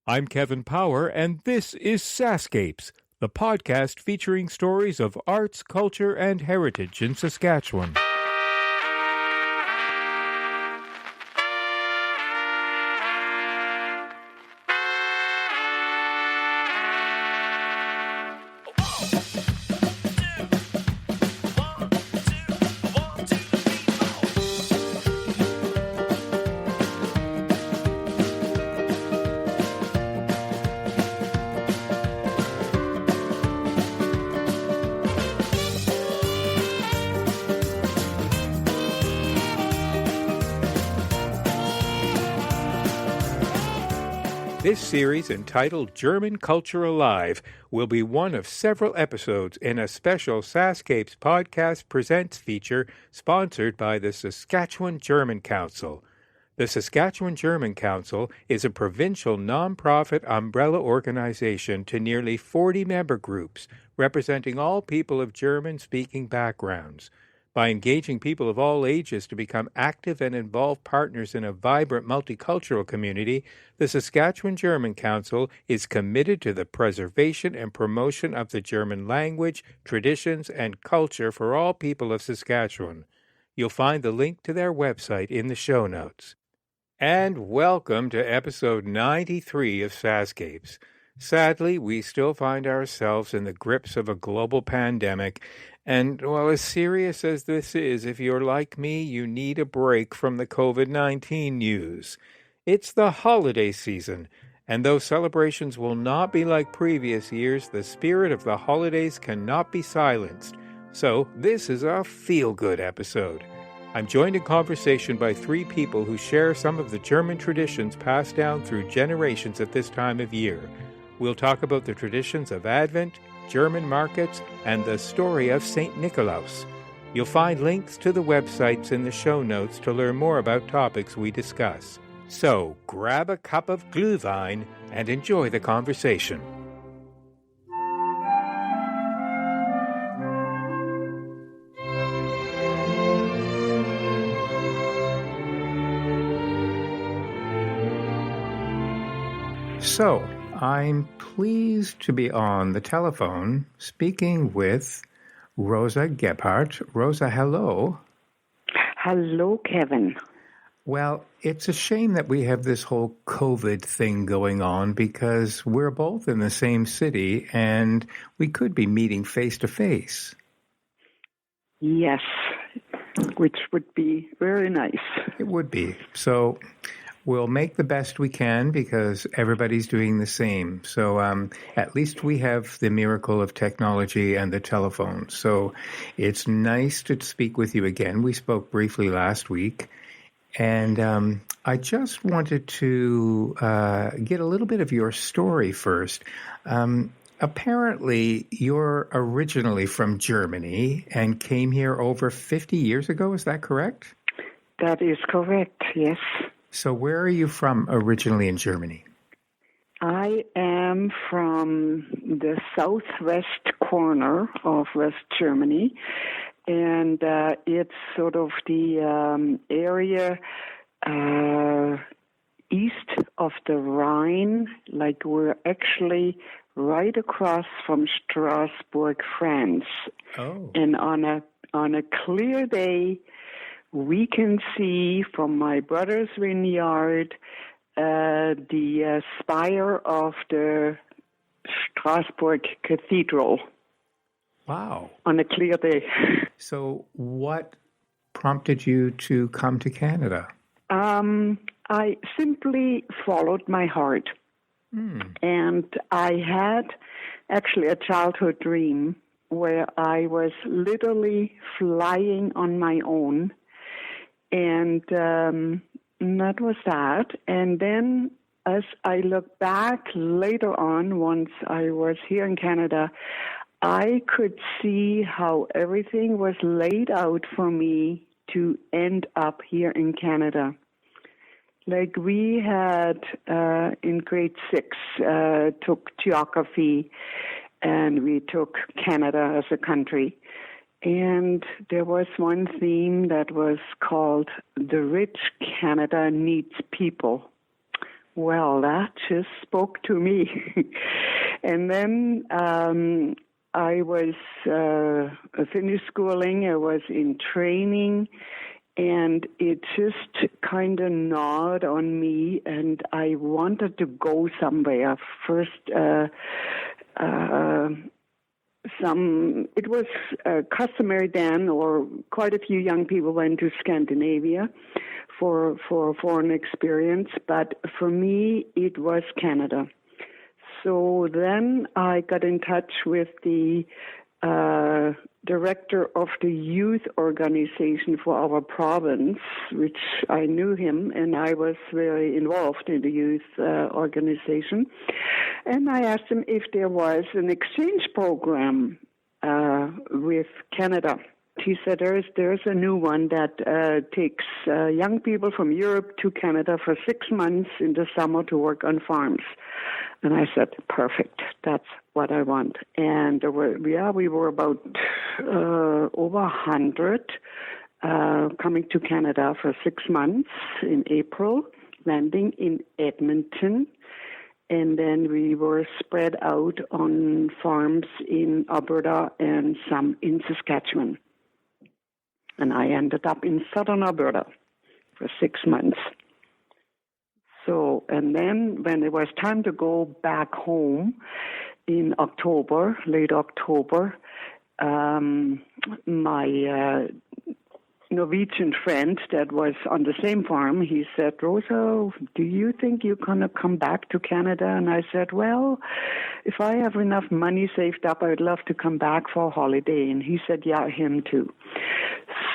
I'm Kevin Power, and this is SaskScapes, the podcast featuring stories of arts, culture, and heritage in Saskatchewan. This series, entitled German Culture Alive, will be one of several episodes in a special SaskScapes Podcast Presents feature sponsored by the Saskatchewan German Council. The Saskatchewan German Council is a provincial non-profit umbrella organization to nearly 40 member groups, representing all people of German-speaking backgrounds. By engaging people of all ages to become active and involved partners in a vibrant multicultural community, the Saskatchewan German Council is committed to the preservation and promotion of the German language, traditions, and culture for all people of Saskatchewan. You'll find the link to their website in the show notes. And welcome to episode 93 of SaskScapes. Sadly, we still find ourselves in the grips of a global pandemic, and well, as serious as this is, if you're like me, you need a break from the COVID-19 news. It's the holiday season, and though celebrations will not be like previous years, the spirit of the holidays cannot be silenced. So this is a feel-good episode. I'm joined in conversation by three people who share some of the German traditions passed down through generations at this time of year. We'll talk about the traditions of Advent, German markets, and the story of St. Nikolaus. You'll find links to the websites in the show notes to learn more about topics we discuss. So grab a cup of Glühwein and enjoy the conversation. So, I'm pleased to be on the telephone speaking with Rosa Gebhardt. Rosa, hello. Hello, Kevin. Well, it's a shame that we have this whole COVID thing going on because we're both in the same city and we could be meeting face to face. Yes, which would be very nice. It would be. So we'll make the best we can because everybody's doing the same. So at least we have the miracle of technology and the telephone. So it's nice to speak with you again. We spoke briefly last week. And I just wanted to get a little bit of your story first. Apparently, you're originally from Germany and came here over 50 years ago. Is that correct? That is correct, yes. So where are you from originally in Germany? I am from the southwest corner of West Germany, and it's sort of the area east of the Rhine, like we're actually right across from Strasbourg, France. Oh. And on a clear day, we can see from my brother's vineyard the spire of the Strasbourg Cathedral. Wow. On a clear day. So what prompted you to come to Canada? I simply followed my heart. And I had actually a childhood dream where I was literally flying on my own. And that was that. And then as I look back later on, once I was here in Canada, I could see how everything was laid out for me to end up here in Canada. Like we had in grade 6, took geography, and we took Canada as a country. And there was one theme that was called The Rich Canada Needs People, well, that just spoke to me. And then I was finished schooling. I was in training, and it just kind of gnawed on me, and I wanted to go somewhere. First, it was customary then, or quite a few young people went to Scandinavia for a foreign experience, but for me, it was Canada. So then I got in touch with the director of the youth organization for our province, which I knew him, and I was very involved in the youth organization. And I asked him if there was an exchange program with Canada. He said there's a new one that takes young people from Europe to Canada for 6 months in the summer to work on farms. And I said, perfect, that's what I want. And we were about over 100 coming to Canada for 6 months in April, landing in Edmonton. And then we were spread out on farms in Alberta and some in Saskatchewan. And I ended up in southern Alberta for 6 months. So, and then when it was time to go back home in October, late October, my Norwegian friend that was on the same farm, he said, Rosa, do you think you're going to come back to Canada? And I said, well, if I have enough money saved up, I would love to come back for a holiday. And he said, yeah, him too.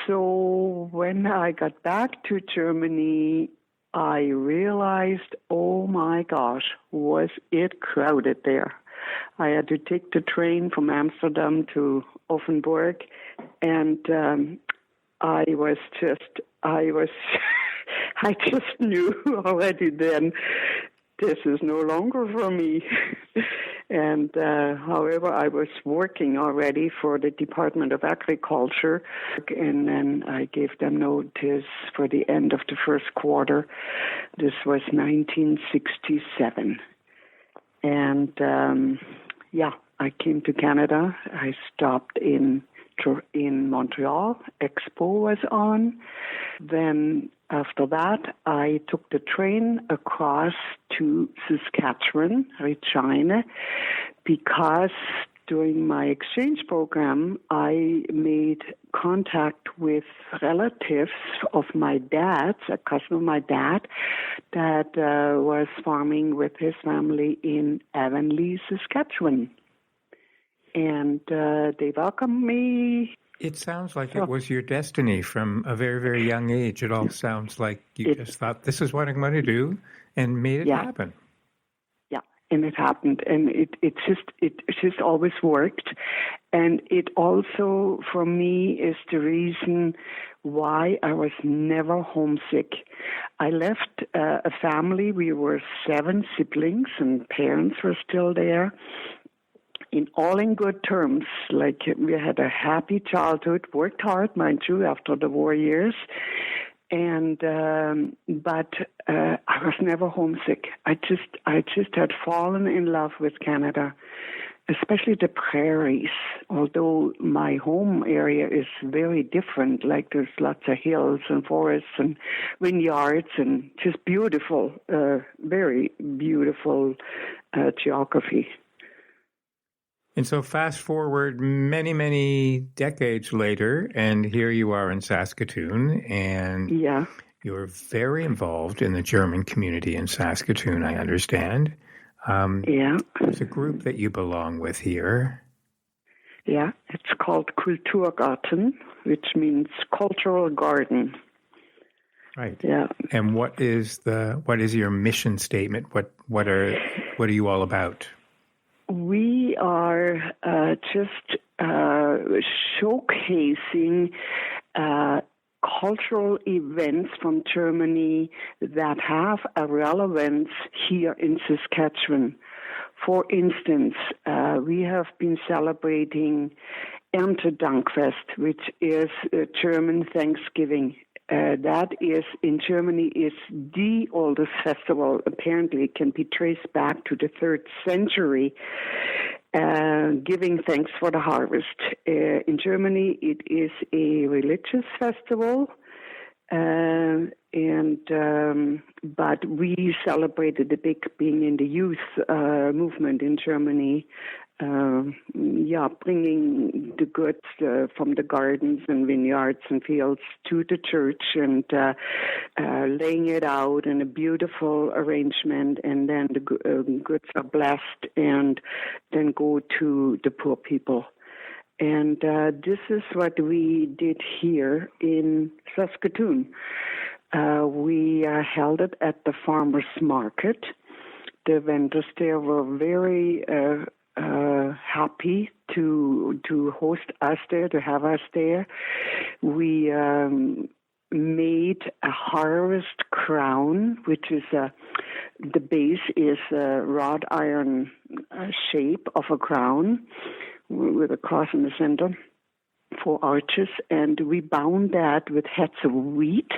So when I got back to Germany, I realized, oh my gosh, was it crowded there. I had to take the train from Amsterdam to Offenburg, and I just knew already then, this is no longer for me. And however, I was working already for the Department of Agriculture, and then I gave them notice for the end of the first quarter. This was 1967. And I came to Canada. I stopped in Montreal. Expo was on. Then after that, I took the train across to Saskatchewan, Regina, because during my exchange program, I made contact with relatives of my dad's, a cousin of my dad, that was farming with his family in Avonlea, Saskatchewan. And they welcomed me. It sounds like it was your destiny from a very, very young age. It all sounds like you just thought, this is what I'm going to do, and made it happen. Yeah, and it happened. And it just always worked. And it also, for me, is the reason why I was never homesick. I left a family. We were 7 siblings, and parents were still there. All in good terms, like we had a happy childhood, worked hard, mind you, after the war years, and but I was never homesick. I just had fallen in love with Canada, especially the prairies. Although my home area is very different, like there's lots of hills and forests and vineyards and just beautiful, very beautiful geography. And so fast forward many, many decades later, and here you are in Saskatoon, and you're very involved in the German community in Saskatoon, I understand. There's a group that you belong with here. Yeah, it's called Kulturgarten, which means cultural garden. Right. Yeah. And what is your mission statement? What are you all about? We are just showcasing cultural events from Germany that have a relevance here in Saskatchewan. For instance, we have been celebrating Erntedankfest, which is German Thanksgiving. that is in Germany is the oldest festival. Apparently, it can be traced back to the 3rd century. Giving thanks for the harvest. In Germany, it is a religious festival, but we celebrated the big being in the youth movement in Germany. Bringing the goods from the gardens and vineyards and fields to the church and laying it out in a beautiful arrangement, and then the goods are blessed and then go to the poor people. And this is what we did here in Saskatoon. We held it at the farmers market. The vendors there were very happy to host us there, to have us there. We made a harvest crown, which is the base is a wrought iron shape of a crown with a cross in the center, 4 arches, and we bound that with heads of wheat.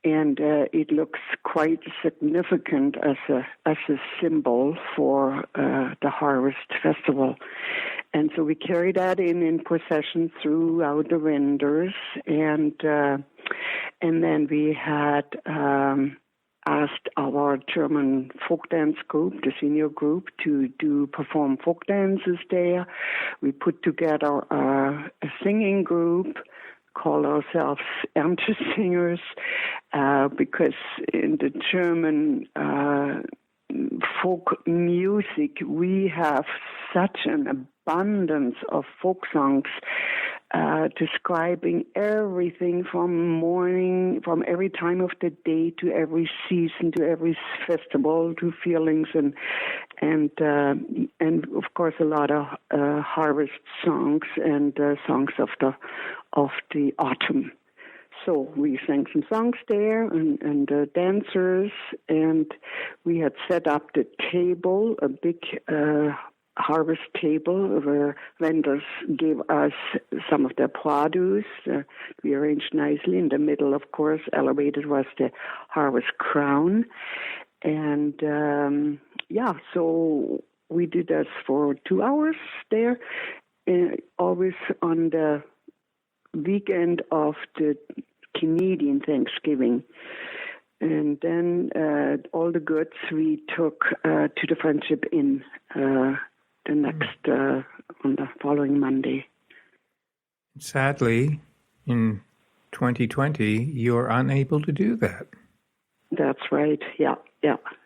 And it looks quite significant as a symbol for the harvest festival. And so we carry that in procession throughout the vendors, and then we had asked our German folk dance group, the senior group, to perform folk dances there. We put together a singing group, call ourselves Ernte Singers, because in the German folk music, we have such an abundance of folk songs describing everything from every time of the day to every season to every festival to feelings and of course a lot of harvest songs and songs of the autumn. So we sang some songs there and dancers, and we had set up the table, a big harvest table where vendors gave us some of their produce. We arranged nicely. In the middle, of course, elevated was the harvest crown. And so we did this for 2 hours there, always on the weekend of the Canadian Thanksgiving. And then all the goods we took to the Friendship Inn the next on the following Monday. Sadly, in 2020, you're unable to do that. That's right. Yeah.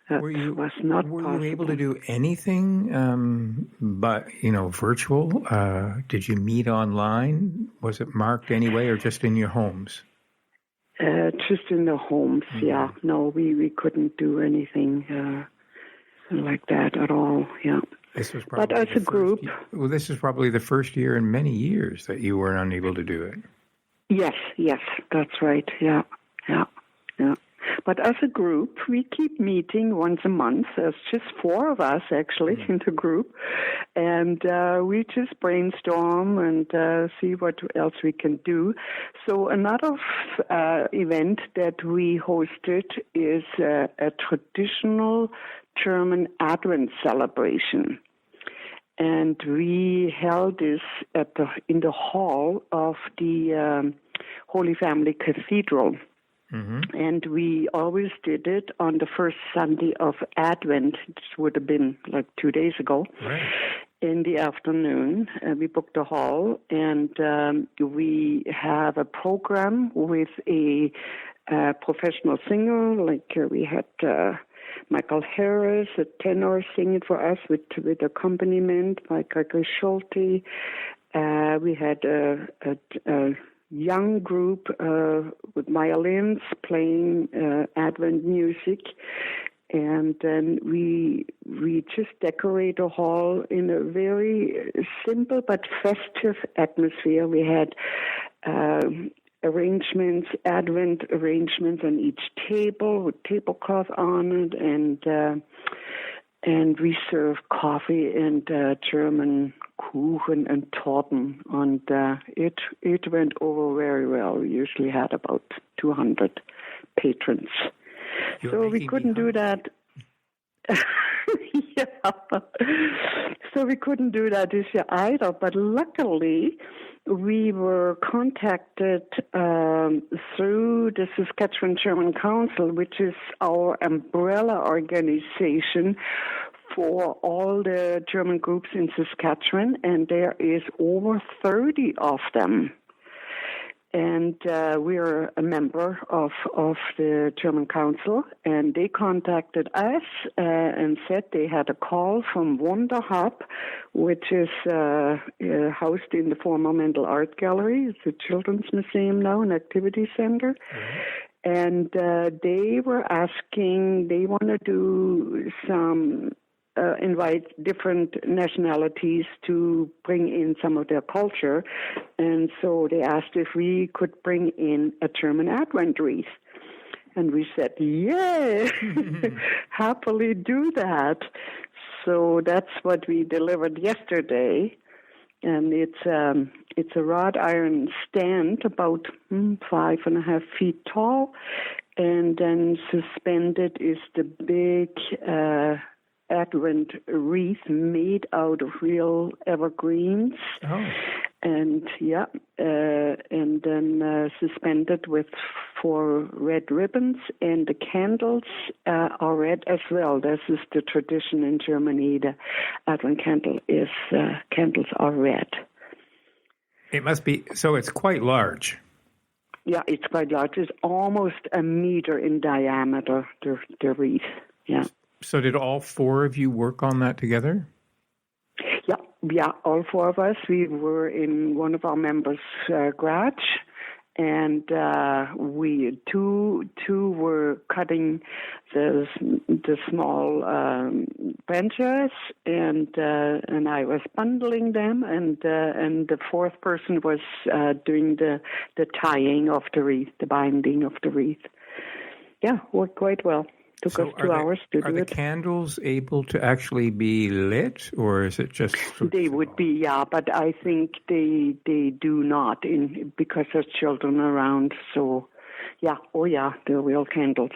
That was not were possible. you able to do anything but, virtual? Did you meet online? Was it marked anyway or just in your homes? Just in the homes, yeah. No, we couldn't do anything like that at all, yeah. But as a group... this is probably the first year in many years that you were unable to do it. Yes, that's right, yeah. But as a group, we keep meeting once a month. There's just 4 of us, actually, in the group. And we just brainstorm and see what else we can do. So another event that we hosted is a traditional German Advent celebration. And we held this in the hall of the Holy Family Cathedral. Mm-hmm. And we always did it on the first Sunday of Advent, which would have been like 2 days ago, right, in the afternoon. We booked a hall, and we have a program with a professional singer. Like we had Michael Harris, a tenor, singing for us with accompaniment by Gregory Schulte. We had a young group with violins playing Advent music, and then we just decorate a hall in a very simple but festive atmosphere. We had Advent arrangements on each table with tablecloth on it, and we serve coffee and German Kuchen and Torten, and it went over very well. We usually had about 200 patrons. So we couldn't do that. Yeah. So we couldn't do that this year either, but luckily we were contacted through the Saskatchewan German Council, which is our umbrella organization for all the German groups in Saskatchewan, and there is over 30 of them. And we're a member of the German Council, and they contacted us and said they had a call from Wonder Hub, which is housed in the former Mental Art Gallery. It's a children's museum now, an activity center. Mm-hmm. And they were asking, they want to do some invite different nationalities to bring in some of their culture. And so they asked if we could bring in a German Advent wreath. And we said, yeah, happily do that. So that's what we delivered yesterday. And it's a wrought iron stand about 5.5 feet tall. And then suspended is the big Advent wreath made out of real evergreens. Oh. And and then suspended with 4 red ribbons, and the candles are red as well. This is the tradition in Germany. The Advent candle is candles are red. It must be, so it's quite large. Yeah, it's quite large. It's almost a meter in diameter, the wreath. Yeah. So did all 4 of you work on that together? Yeah, all 4 of us. We were in one of our members' garage, and we two were cutting the small branches, and I was bundling them, and the 4th person was doing the tying of the wreath, the binding of the wreath. Yeah, worked quite well. Took us 2 hours to do it. Are the candles able to actually be lit, or is it just... They would be, yeah, but I think they do not because there's children around. So, yeah, they're real candles.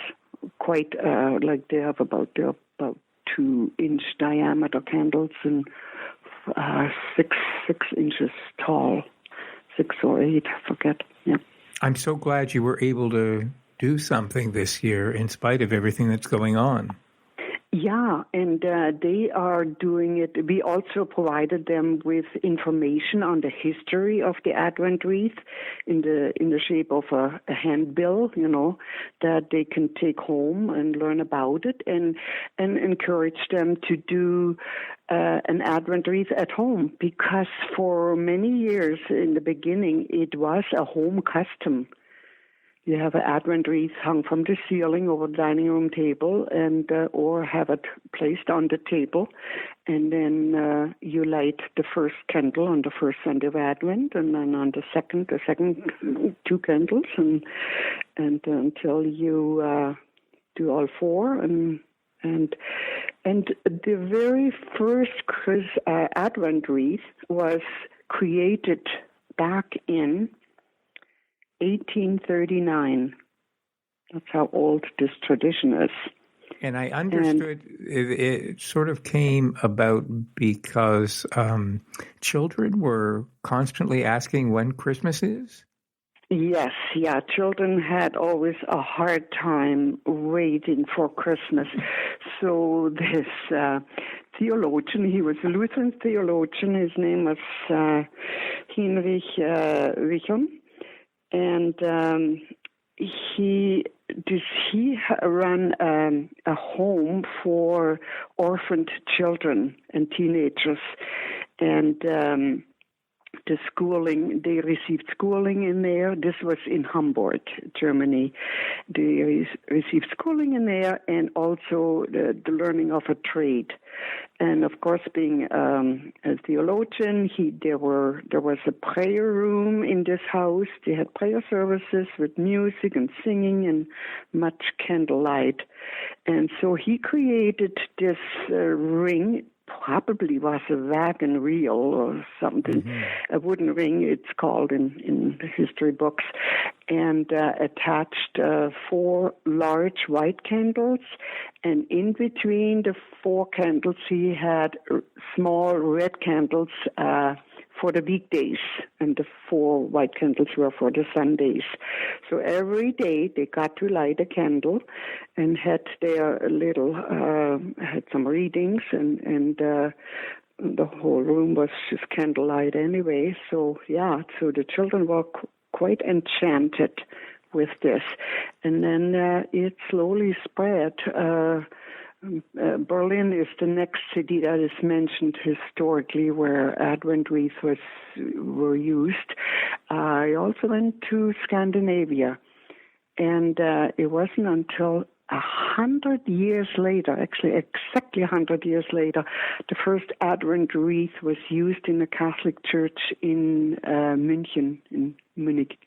Quite, like they have about 2-inch diameter candles and 6 inches tall, 6 or 8, I forget, yeah. I'm so glad you were able to do something this year in spite of everything that's going on. Yeah, and they are doing it. We also provided them with information on the history of the Advent wreath in the shape of a handbill, that they can take home and learn about it, and encourage them to do an Advent wreath at home, because for many years in the beginning it was a home custom. You have an Advent wreath hung from the ceiling over the dining room table, and or have it placed on the table, and then you light the first candle on the first Sunday of Advent, and then on the second 2 candles, and until you do all 4, and the very first Advent wreath was created back in 1839. That's how old this tradition is. And I understood it sort of came about because children were constantly asking when Christmas is? Yes, yeah. Children had always a hard time waiting for Christmas. So this theologian, he was a Lutheran theologian, his name was Heinrich Wichern. And he ran a home for orphaned children and teenagers, and the schooling, they received schooling in there. This was in Hamburg, Germany. They received schooling in there, and also the learning of a trade. And of course, being a theologian, there was a prayer room in this house. They had prayer services with music and singing and much candlelight. And so he created this ring probably was a wagon wheel or something, a wooden ring, it's called in the history books, and attached 4 large white candles, and in between the 4 candles he had small red candles for the weekdays, and the 4 white candles were for the Sundays. So every day they got to light a candle and had their little, had some readings, and the whole room was just candlelight anyway. So so the children were quite enchanted with this. And then it slowly spread. Berlin is the next city that is mentioned historically where Advent wreaths were used. I also went to Scandinavia, and it wasn't until 100 years later, actually exactly 100 years later, the first Advent wreath was used in a Catholic church in Munich.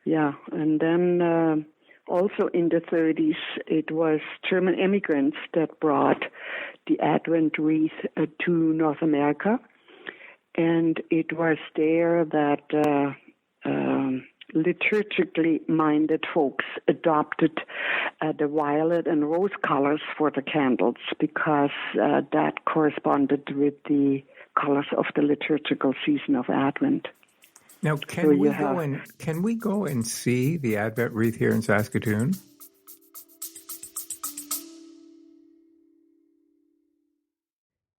Yeah, and then also in the 30s, it was German immigrants that brought the Advent wreath to North America. And it was there that liturgically minded folks adopted the violet and rose colors for the candles because that corresponded with the colors of the liturgical season of Advent. Now, can we go and see the Advent wreath here in Saskatoon?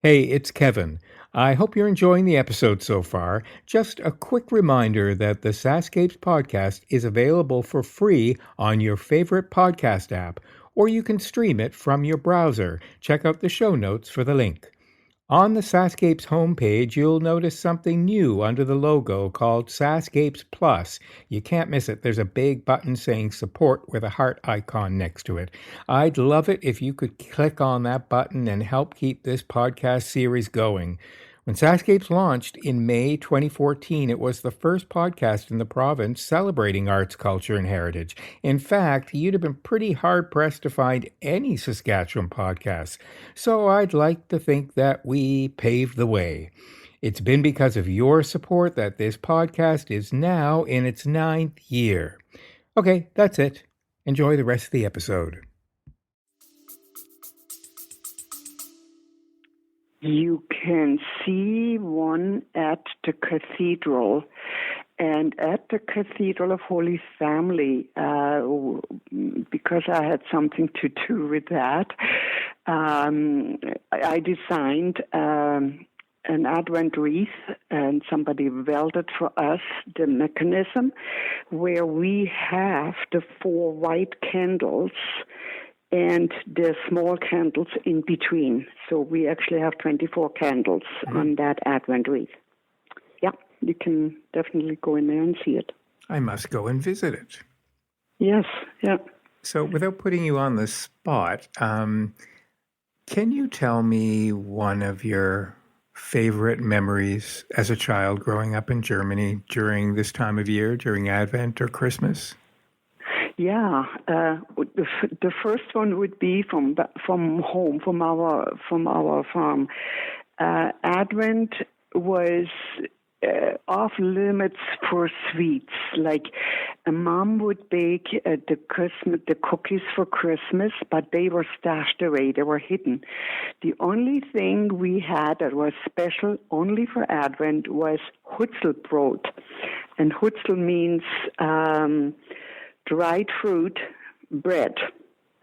Hey, it's Kevin. I hope you're enjoying the episode so far. Just a quick reminder that the SaskScapes podcast is available for free on your favorite podcast app, or you can stream it from your browser. Check out the show notes for the link. On the SaskScapes homepage, you'll notice something new under the logo called SaskScapes Plus. You can't miss it. There's a big button saying support with a heart icon next to it. I'd love it if you could click on that button and help keep this podcast series going. When SaskScapes launched in May 2014, it was the first podcast in the province celebrating arts, culture, and heritage. In fact, you'd have been pretty hard-pressed to find any Saskatchewan podcasts. So I'd like to think that we paved the way. It's been because of your support that this podcast is now in its 9th year. Okay, that's it. Enjoy the rest of the episode. You can see one at the cathedral. And at the Cathedral of Holy Family, because I had something to do with that, I designed an Advent wreath, and somebody welded for us the mechanism where we have the 4 white candles and the small candles in between. So we actually have 24 candles on that Advent wreath. Yeah, you can definitely go in there and see it. I must go and visit it. Yes, yeah. So without putting you on the spot, can you tell me one of your favorite memories as a child growing up in Germany during this time of year, during Advent or Christmas? Yeah, the first one would be from home, from our farm. Advent was off limits for sweets. Like a mom would bake the cookies for Christmas, but they were stashed away. They were hidden. The only thing we had that was special only for Advent was Hutzelbrot, and Hutzel means dried fruit bread.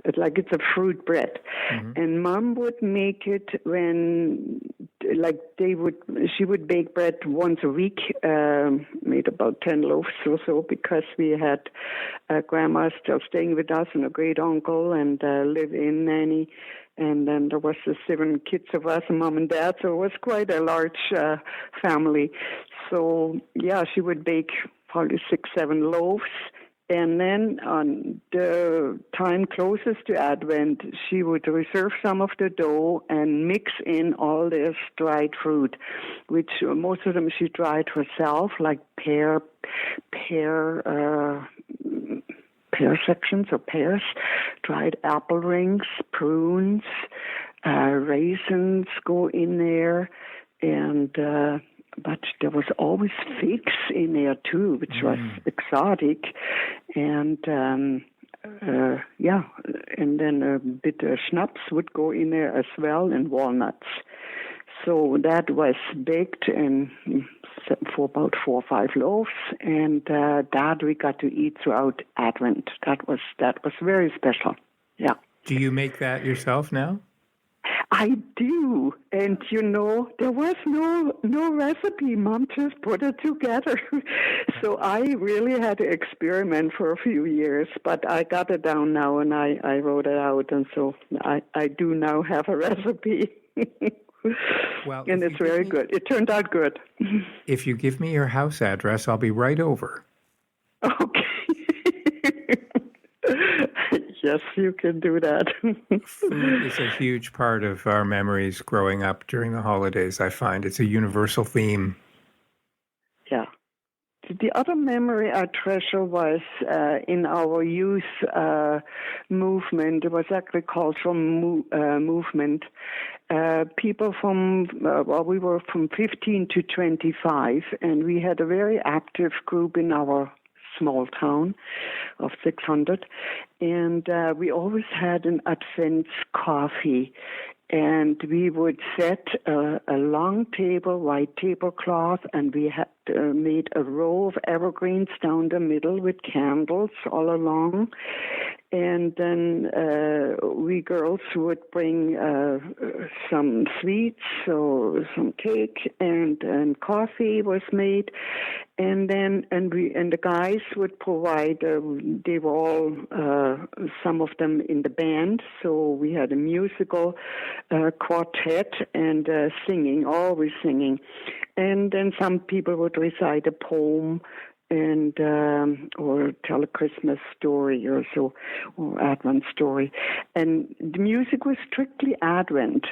It's a fruit bread. Mm-hmm. And Mom would make it when, she would bake bread once a week, made about 10 loaves or so, because we had grandma still staying with us and a great uncle and live-in nanny. And then there was the 7 kids of us, Mom and Dad, so it was quite a large family. So, yeah, she would bake probably 6-7 loaves. And then on the time closest to Advent, she would reserve some of the dough and mix in all this dried fruit, which most of them she dried herself, like pear sections or pears, dried apple rings, prunes, raisins go in there, and but there was always figs in there too, which was exotic, and and then a bit of schnapps would go in there as well, and walnuts. So that was baked and for about 4 or 5 loaves, and that we got to eat throughout Advent. That was very special. Yeah. Do you make that yourself now? I do, and there was no recipe. Mom just put it together, so I really had to experiment for a few years. But I got it down now, and I wrote it out, and so I do now have a recipe. Well, and it's very good. It turned out good. If you give me your house address, I'll be right over. Okay. Yes, you can do that. Food is a huge part of our memories growing up during the holidays, I find. It's a universal theme. Yeah. The other memory I treasure was in our youth movement. It was agricultural movement. People we were from 15 to 25, and we had a very active group in our small town of 600, and we always had an Advent coffee, and we would set a long table, white tablecloth, and we had made a row of evergreens down the middle with candles all along. And then we girls would bring some sweets, so some cake and coffee was made, and the guys would provide. They were all some of them in the band, so we had a musical quartet and always singing, and then some people would recite a poem and or tell a Christmas story or or Advent story, and the music was strictly Advent.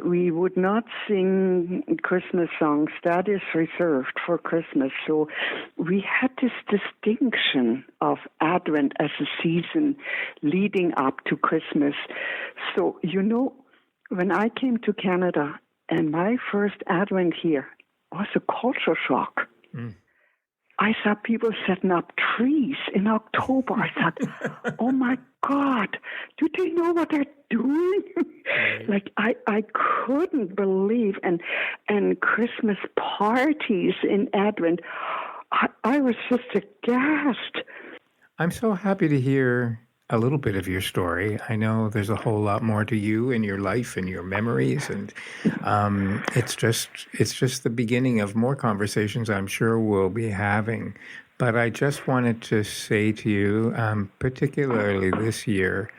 We would not sing Christmas songs. That is reserved for Christmas. So we had this distinction of Advent as a season leading up to Christmas. So when I came to Canada, and my first Advent here was a culture shock. I saw people setting up trees in October. I thought, oh my God, do they know what they're doing? Like I couldn't believe, and Christmas parties in Advent. I was just aghast. I'm so happy to hear a little bit of your story. I know there's a whole lot more to you in your life and your memories, and it's just the beginning of more conversations I'm sure we'll be having. But I just wanted to say to you, particularly this year,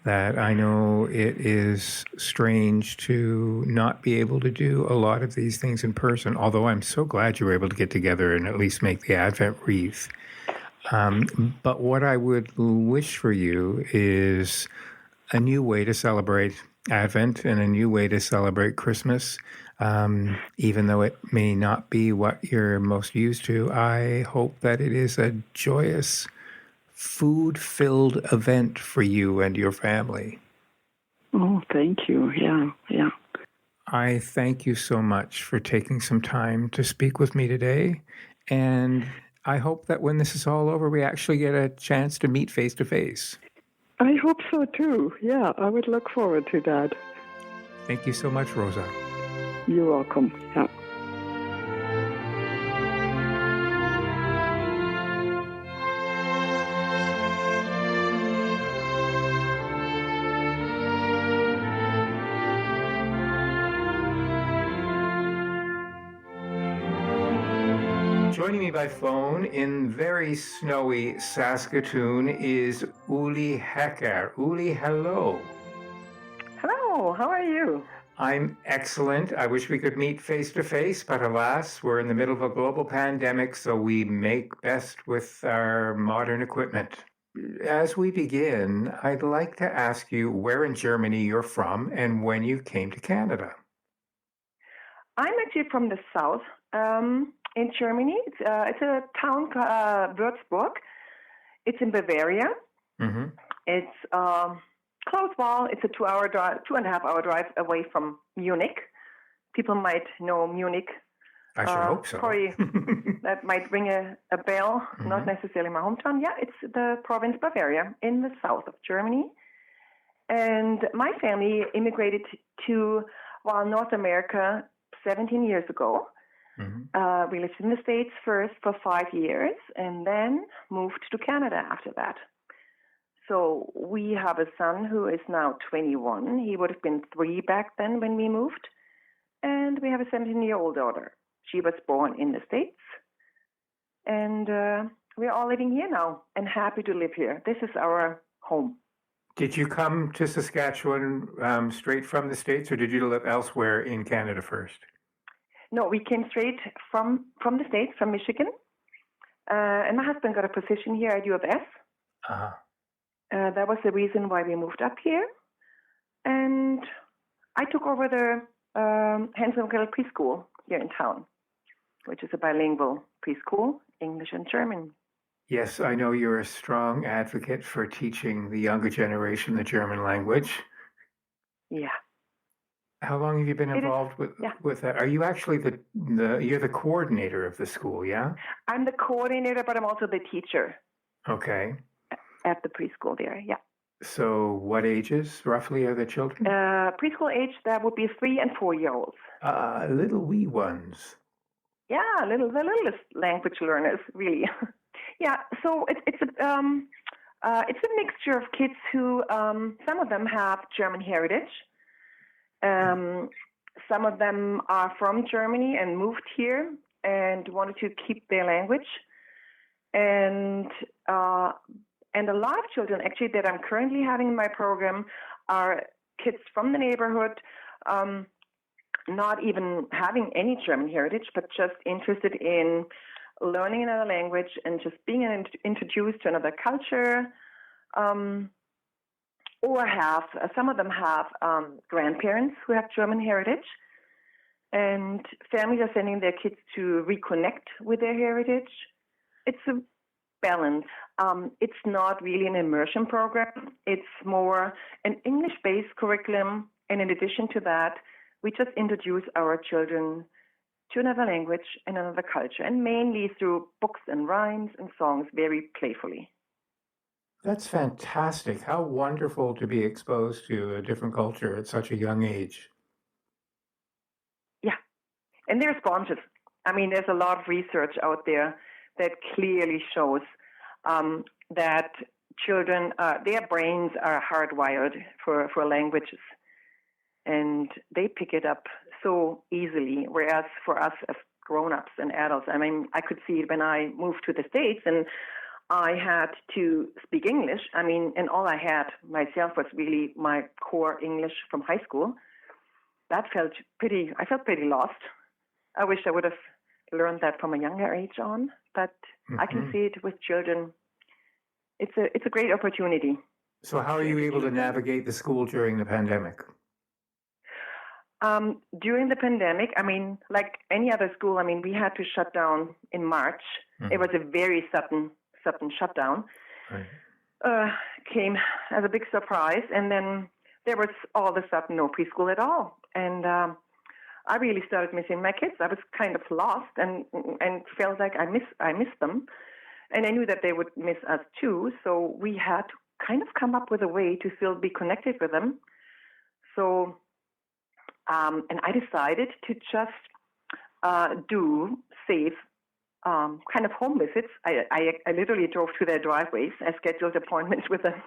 that I know it is strange to not be able to do a lot of these things in person, although I'm so glad you were able to get together and at least make the Advent wreath. But what I would wish for you is a new way to celebrate Advent and a new way to celebrate Christmas. Even though it may not be what you're most used to, I hope that it is a joyous, food-filled event for you and your family. Oh, thank you. Yeah. I thank you so much for taking some time to speak with me today, and I hope that when this is all over, we actually get a chance to meet face to face. I hope so too. Yeah, I would look forward to that. Thank you so much, Rosa. You're welcome. Yeah. Joining me by phone in very snowy Saskatoon is Uli Hecker. Uli, hello. Hello, how are you? I'm excellent. I wish we could meet face to face, but alas, we're in the middle of a global pandemic, so we make best with our modern equipment. As we begin, I'd like to ask you where in Germany you're from and when you came to Canada. I'm actually from the south. In Germany. It's a town called Würzburg. It's in Bavaria. Mm-hmm. It's close while. It's a 2-hour drive, 2.5-hour drive away from Munich. People might know Munich. I should hope so. Probably that might ring a bell, not necessarily my hometown. Yeah, it's the province Bavaria in the south of Germany. And my family immigrated to North America 17 years ago. We lived in the States first for 5 years and then moved to Canada after that. So we have a son who is now 21. He would have been 3 back then when we moved. And we have a 17-year-old daughter. She was born in the States. And we're all living here now and happy to live here. This is our home. Did you come to Saskatchewan straight from the States, or did you live elsewhere in Canada first? No, we came straight from the States, from Michigan. And my husband got a position here at U of S. That was the reason why we moved up here. And I took over the Hanson preschool here in town, which is a bilingual preschool, English and German. Yes, I know you're a strong advocate for teaching the younger generation the German language. Yeah. How long have you been involved with that? Are you actually you're the coordinator of the school, yeah? I'm the coordinator, but I'm also the teacher. Okay. At the preschool there, yeah. So what ages roughly are the children? Preschool age, that would be 3 and 4-year-olds. Little wee ones. Yeah, the littlest language learners, really. Yeah, so it's a mixture of kids who, some of them have German heritage. Some of them are from Germany and moved here and wanted to keep their language. And a lot of children, actually, that I'm currently having in my program are kids from the neighborhood, not even having any German heritage, but just interested in learning another language and just being introduced to another culture. Or some of them have grandparents who have German heritage, and families are sending their kids to reconnect with their heritage. It's a balance. It's not really an immersion program. It's more an English-based curriculum, and in addition to that, we just introduce our children to another language and another culture, and mainly through books and rhymes and songs, very playfully. That's fantastic. How wonderful to be exposed to a different culture at such a young age. Yeah. And they're responsive. I mean, there's a lot of research out there that clearly shows that children, their brains are hardwired for languages. And they pick it up so easily, whereas for us as grown-ups and adults, I mean, I could see it when I moved to the States and I had to speak English. I mean, and all I had myself was really my core English from high school. I felt pretty lost. I wish I would have learned that from a younger age on, but I can see it with children. It's a great opportunity. So how are you able to navigate the school during the pandemic? During the pandemic, I mean, like any other school, I mean, we had to shut down in March. It was a very sudden shutdown. Right. Came as a big surprise, and then there was all of a sudden no preschool at all. And I really started missing my kids. I was kind of lost and felt like I missed them. And I knew that they would miss us too. So we had to kind of come up with a way to still be connected with them. So, and I decided to just do safe kind of home visits. I literally drove to their driveways. I scheduled appointments with them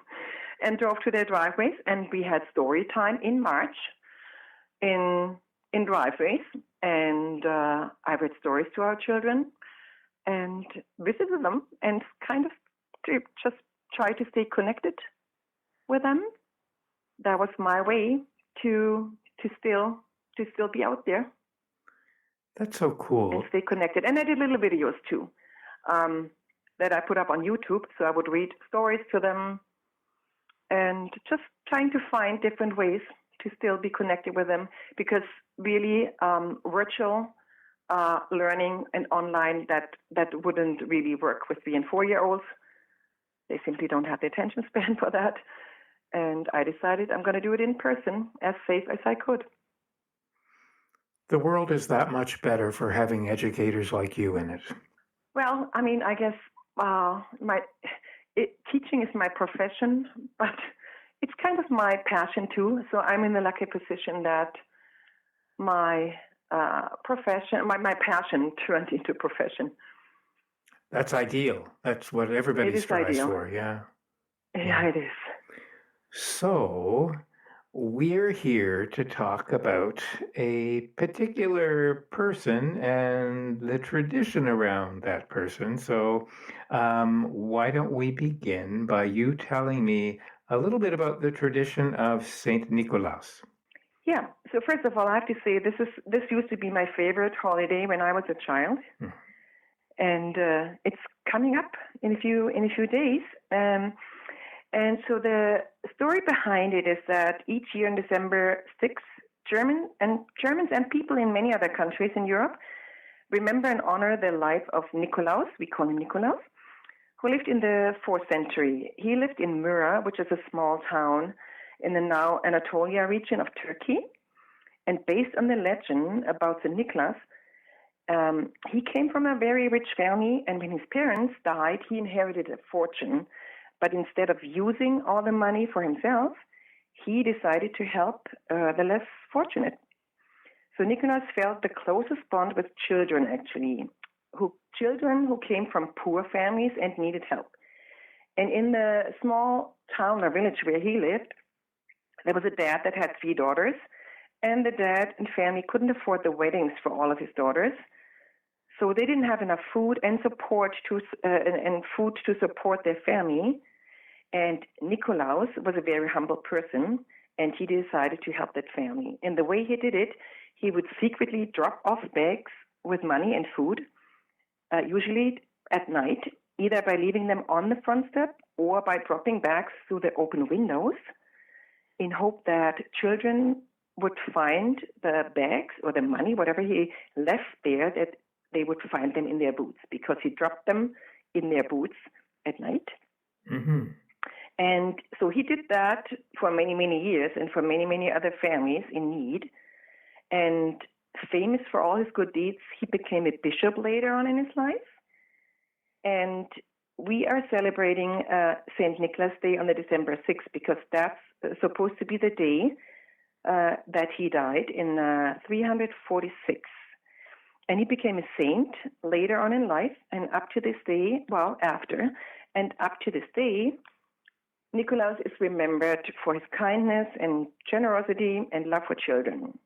and drove to their driveways. And we had story time in March in driveways. And I read stories to our children and visited them and kind of to just try to stay connected with them. That was my way to still be out there. That's so cool. And stay connected. And I did little videos too that I put up on YouTube. So I would read stories to them and just trying to find different ways to still be connected with them, because really virtual learning and online, that wouldn't really work with 3 and 4-year-olds. They simply don't have the attention span for that. And I decided I'm going to do it in person, as safe as I could. The world is that much better for having educators like you in it. Well, I mean, I guess teaching is my profession, but it's kind of my passion too. So I'm in the lucky position that my profession, my passion turned into profession. That's ideal. That's what everybody strives for, yeah. Yeah, it is. So we're here to talk about a particular person and the tradition around that person. So why don't we begin by you telling me a little bit about the tradition of Saint Nicholas? Yeah. So first of all, I have to say this used to be my favorite holiday when I was a child, and it's coming up in a few days. And so the story behind it is that each year on December 6th, Germans and people in many other countries in Europe remember and honor the life of Nikolaus. We call him Nikolaus, who lived in the 4th century. He lived in Myra, which is a small town in the now Anatolia region of Turkey. And based on the legend about St. Nicholas, he came from a very rich family, and when his parents died, he inherited a fortune. But instead of using all the money for himself, he decided to help the less fortunate. So Nicholas felt the closest bond with children, actually, children who came from poor families and needed help. And in the small town or village where he lived, there was a dad that had 3 daughters, and the dad and family couldn't afford the weddings for all of his daughters. So they didn't have enough food and food to support their family. And Nikolaus was a very humble person, and he decided to help that family. And the way he did it, he would secretly drop off bags with money and food, usually at night, either by leaving them on the front step or by dropping bags through the open windows, in hope that children would find the bags or the money, whatever he left there, that they would find them in their boots, because he dropped them in their boots at night. Mm-hmm. And so he did that for many, many years, and for many, many other families in need. And famous for all his good deeds, he became a bishop later on in his life. And we are celebrating St. Nicholas Day on the December 6th, because that's supposed to be the day that he died in 346. And he became a saint later on in life, and up to this day, Nikolaus is remembered for his kindness and generosity and love for children.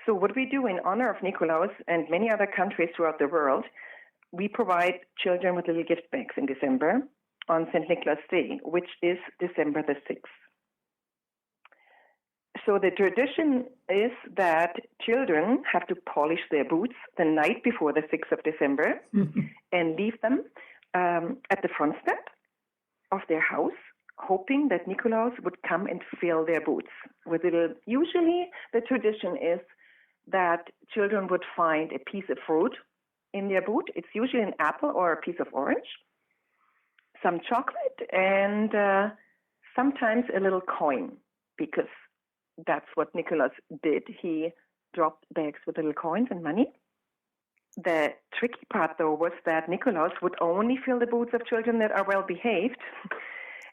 So what we do in honor of Nikolaus and many other countries throughout the world, we provide children with little gift bags in December on St. Nicholas Day, which is December the 6th. So the tradition is that children have to polish their boots the night before the 6th of December and leave them at the front step of their house, hoping that Nikolaus would come and fill their boots with little. Usually the tradition is that children would find a piece of fruit in their boot. It's usually an apple or a piece of orange, some chocolate, and sometimes a little coin, because that's what Nikolaus did. He dropped bags with little coins and money. The tricky part, though, was that Nikolaus would only fill the boots of children that are well behaved,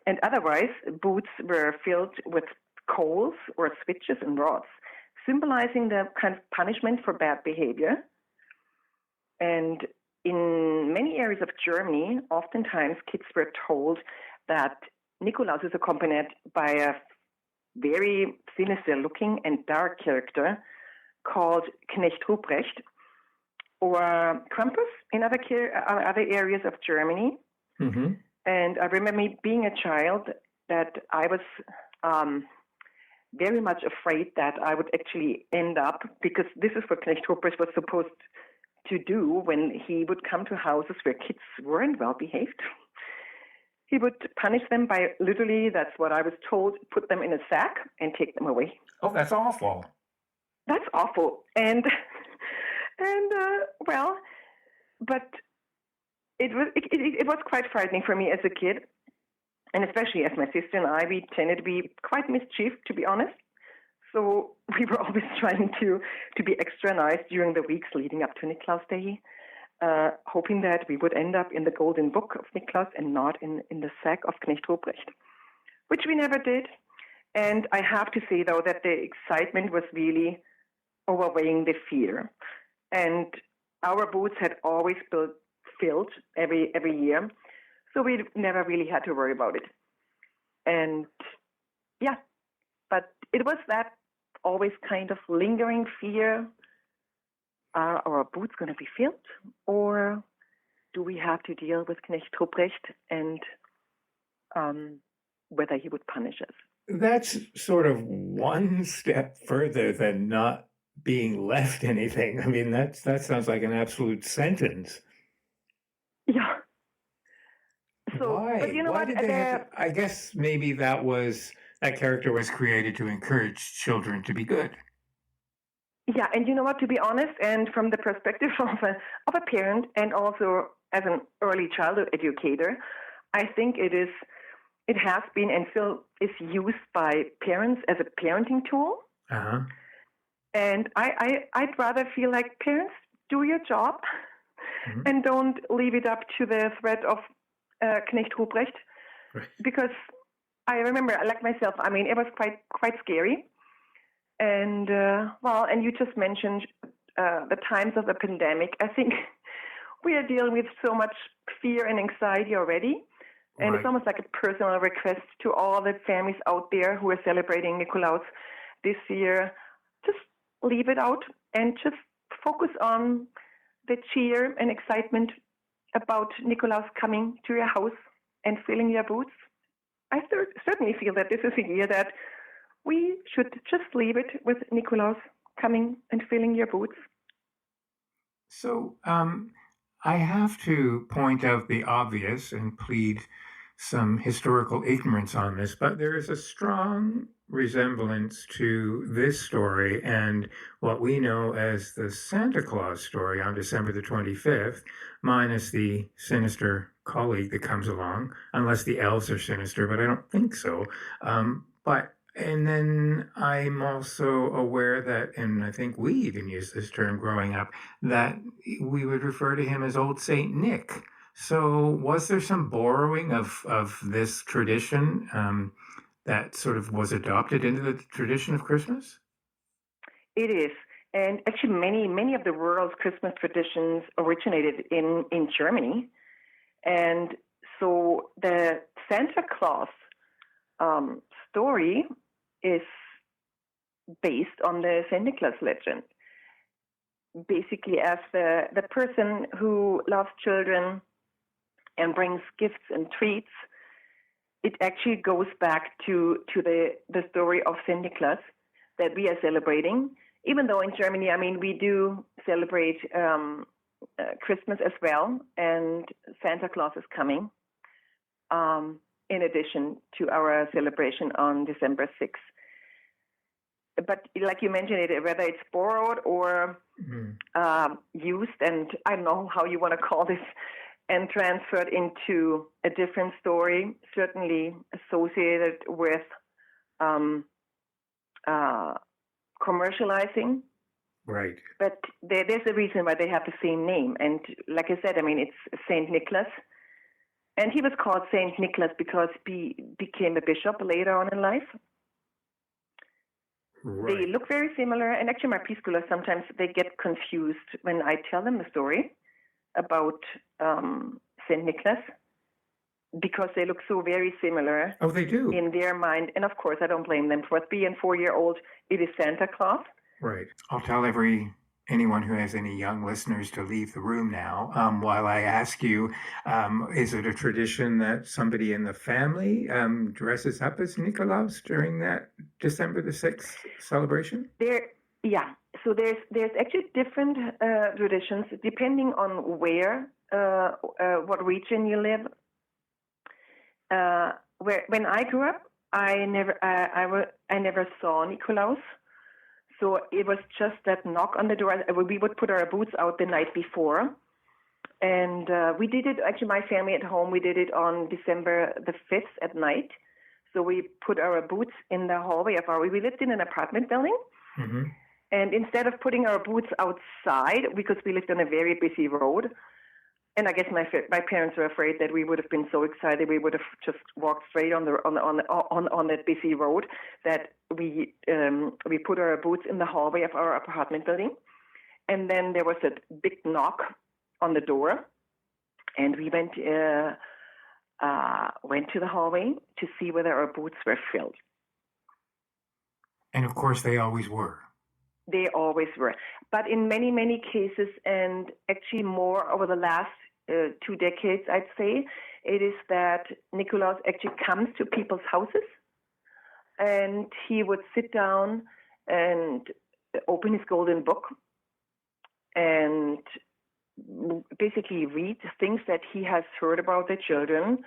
and otherwise boots were filled with coals or switches and rods, symbolizing the kind of punishment for bad behavior. And in many areas of Germany, oftentimes kids were told that Nikolaus is accompanied by a very sinister-looking and dark character called Knecht Ruprecht, or Krampus in other areas of Germany. Mm-hmm. And I remember me being a child that I was very much afraid that I would actually end up, because this is what Knecht Ruprecht was supposed to do when he would come to houses where kids weren't well behaved. He would punish them by literally, that's what I was told, put them in a sack and take them away. Oh, that's awful. That's awful. And but it was quite frightening for me as a kid. And especially as my sister and I, we tended to be quite mischievous, to be honest. So we were always trying to be extra nice during the weeks leading up to Niklaus Day, hoping that we would end up in the golden book of Niklaus and not in the sack of Knecht Ruprecht, which we never did. And I have to say, though, that the excitement was really overweighing the fear. And our booths had always been filled every year, so we never really had to worry about it. And yeah, but it was that always kind of lingering fear. Are our booths going to be filled, or do we have to deal with Knecht Ruprecht and whether he would punish us? That's sort of one step further than not being left anything. I mean, that sounds like an absolute sentence. Yeah. So, why? But you know why what? Did they have to, I guess maybe that character was created to encourage children to be good. Yeah, and you know what? To be honest, and from the perspective of a parent, and also as an early childhood educator, I think it has been and still is used by parents as a parenting tool. Uh-huh. And I'd rather feel like parents, do your job, mm-hmm. and don't leave it up to the threat of Knecht Ruprecht. Right. Because I remember, like myself, I mean, it was quite scary. And, and you just mentioned the times of the pandemic. I think we are dealing with so much fear and anxiety already. And It's almost like a personal request to all the families out there who are celebrating Nikolaus this year. Just leave it out and just focus on the cheer and excitement about Nikolaus coming to your house and filling your boots. I certainly feel that this is a year that we should just leave it with Nikolaus coming and filling your boots. So I have to point out the obvious and plead some historical ignorance on this, but there is a strong resemblance to this story and what we know as the Santa Claus story on December the 25th, minus the sinister colleague that comes along, unless the elves are sinister, but I don't think so. And then I'm also aware that, and I think we even used this term growing up, that we would refer to him as Old Saint Nick. So was there some borrowing of this tradition that sort of was adopted into the tradition of Christmas? It is. And actually many of the world's Christmas traditions originated in Germany. And so the Santa Claus story is based on the St. Nicholas legend. Basically, as the person who loves children and brings gifts and treats, it actually goes back to the story of St. Nicholas that we are celebrating. Even though in Germany, I mean, we do celebrate Christmas as well, and Santa Claus is coming. In addition to our celebration on December 6th. But like you mentioned, whether it's borrowed or used, and I don't know how you want to call this, and transferred into a different story, certainly associated with commercializing. Right. But there's a reason why they have the same name. And like I said, I mean, it's St. Nicholas. And he was called St. Nicholas because he became a bishop later on in life. Right. They look very similar. And actually, my preschoolers, sometimes they get confused when I tell them the story about St. Nicholas because they look so very similar. Oh, they do? In their mind. And of course, I don't blame them. For a 3- and 4-year-old, it is Santa Claus. Right. I'll tell anyone who has any young listeners to leave the room now while I ask you, is it a tradition that somebody in the family dresses up as Nikolaus during that December the 6th celebration? So there's actually different traditions depending on where, what region you live. When I grew up, I never saw Nikolaus. So it was just that knock on the door. We would put our boots out the night before, And we did it, actually, my family at home, we did it on December the 5th at night. So we put our boots in the hallway of we lived in an apartment building. Mm-hmm. And instead of putting our boots outside, because we lived on a very busy road, and I guess my parents were afraid that we would have been so excited we would have just walked straight on that busy road, that we put our boots in the hallway of our apartment building, and then there was a big knock on the door, and we went to the hallway to see whether our boots were filled. And of course, they always were. They always were. But in many, many cases, and actually more over the last 2 decades, I'd say, it is that Nikolaus actually comes to people's houses, and he would sit down and open his golden book and basically read things that he has heard about the children.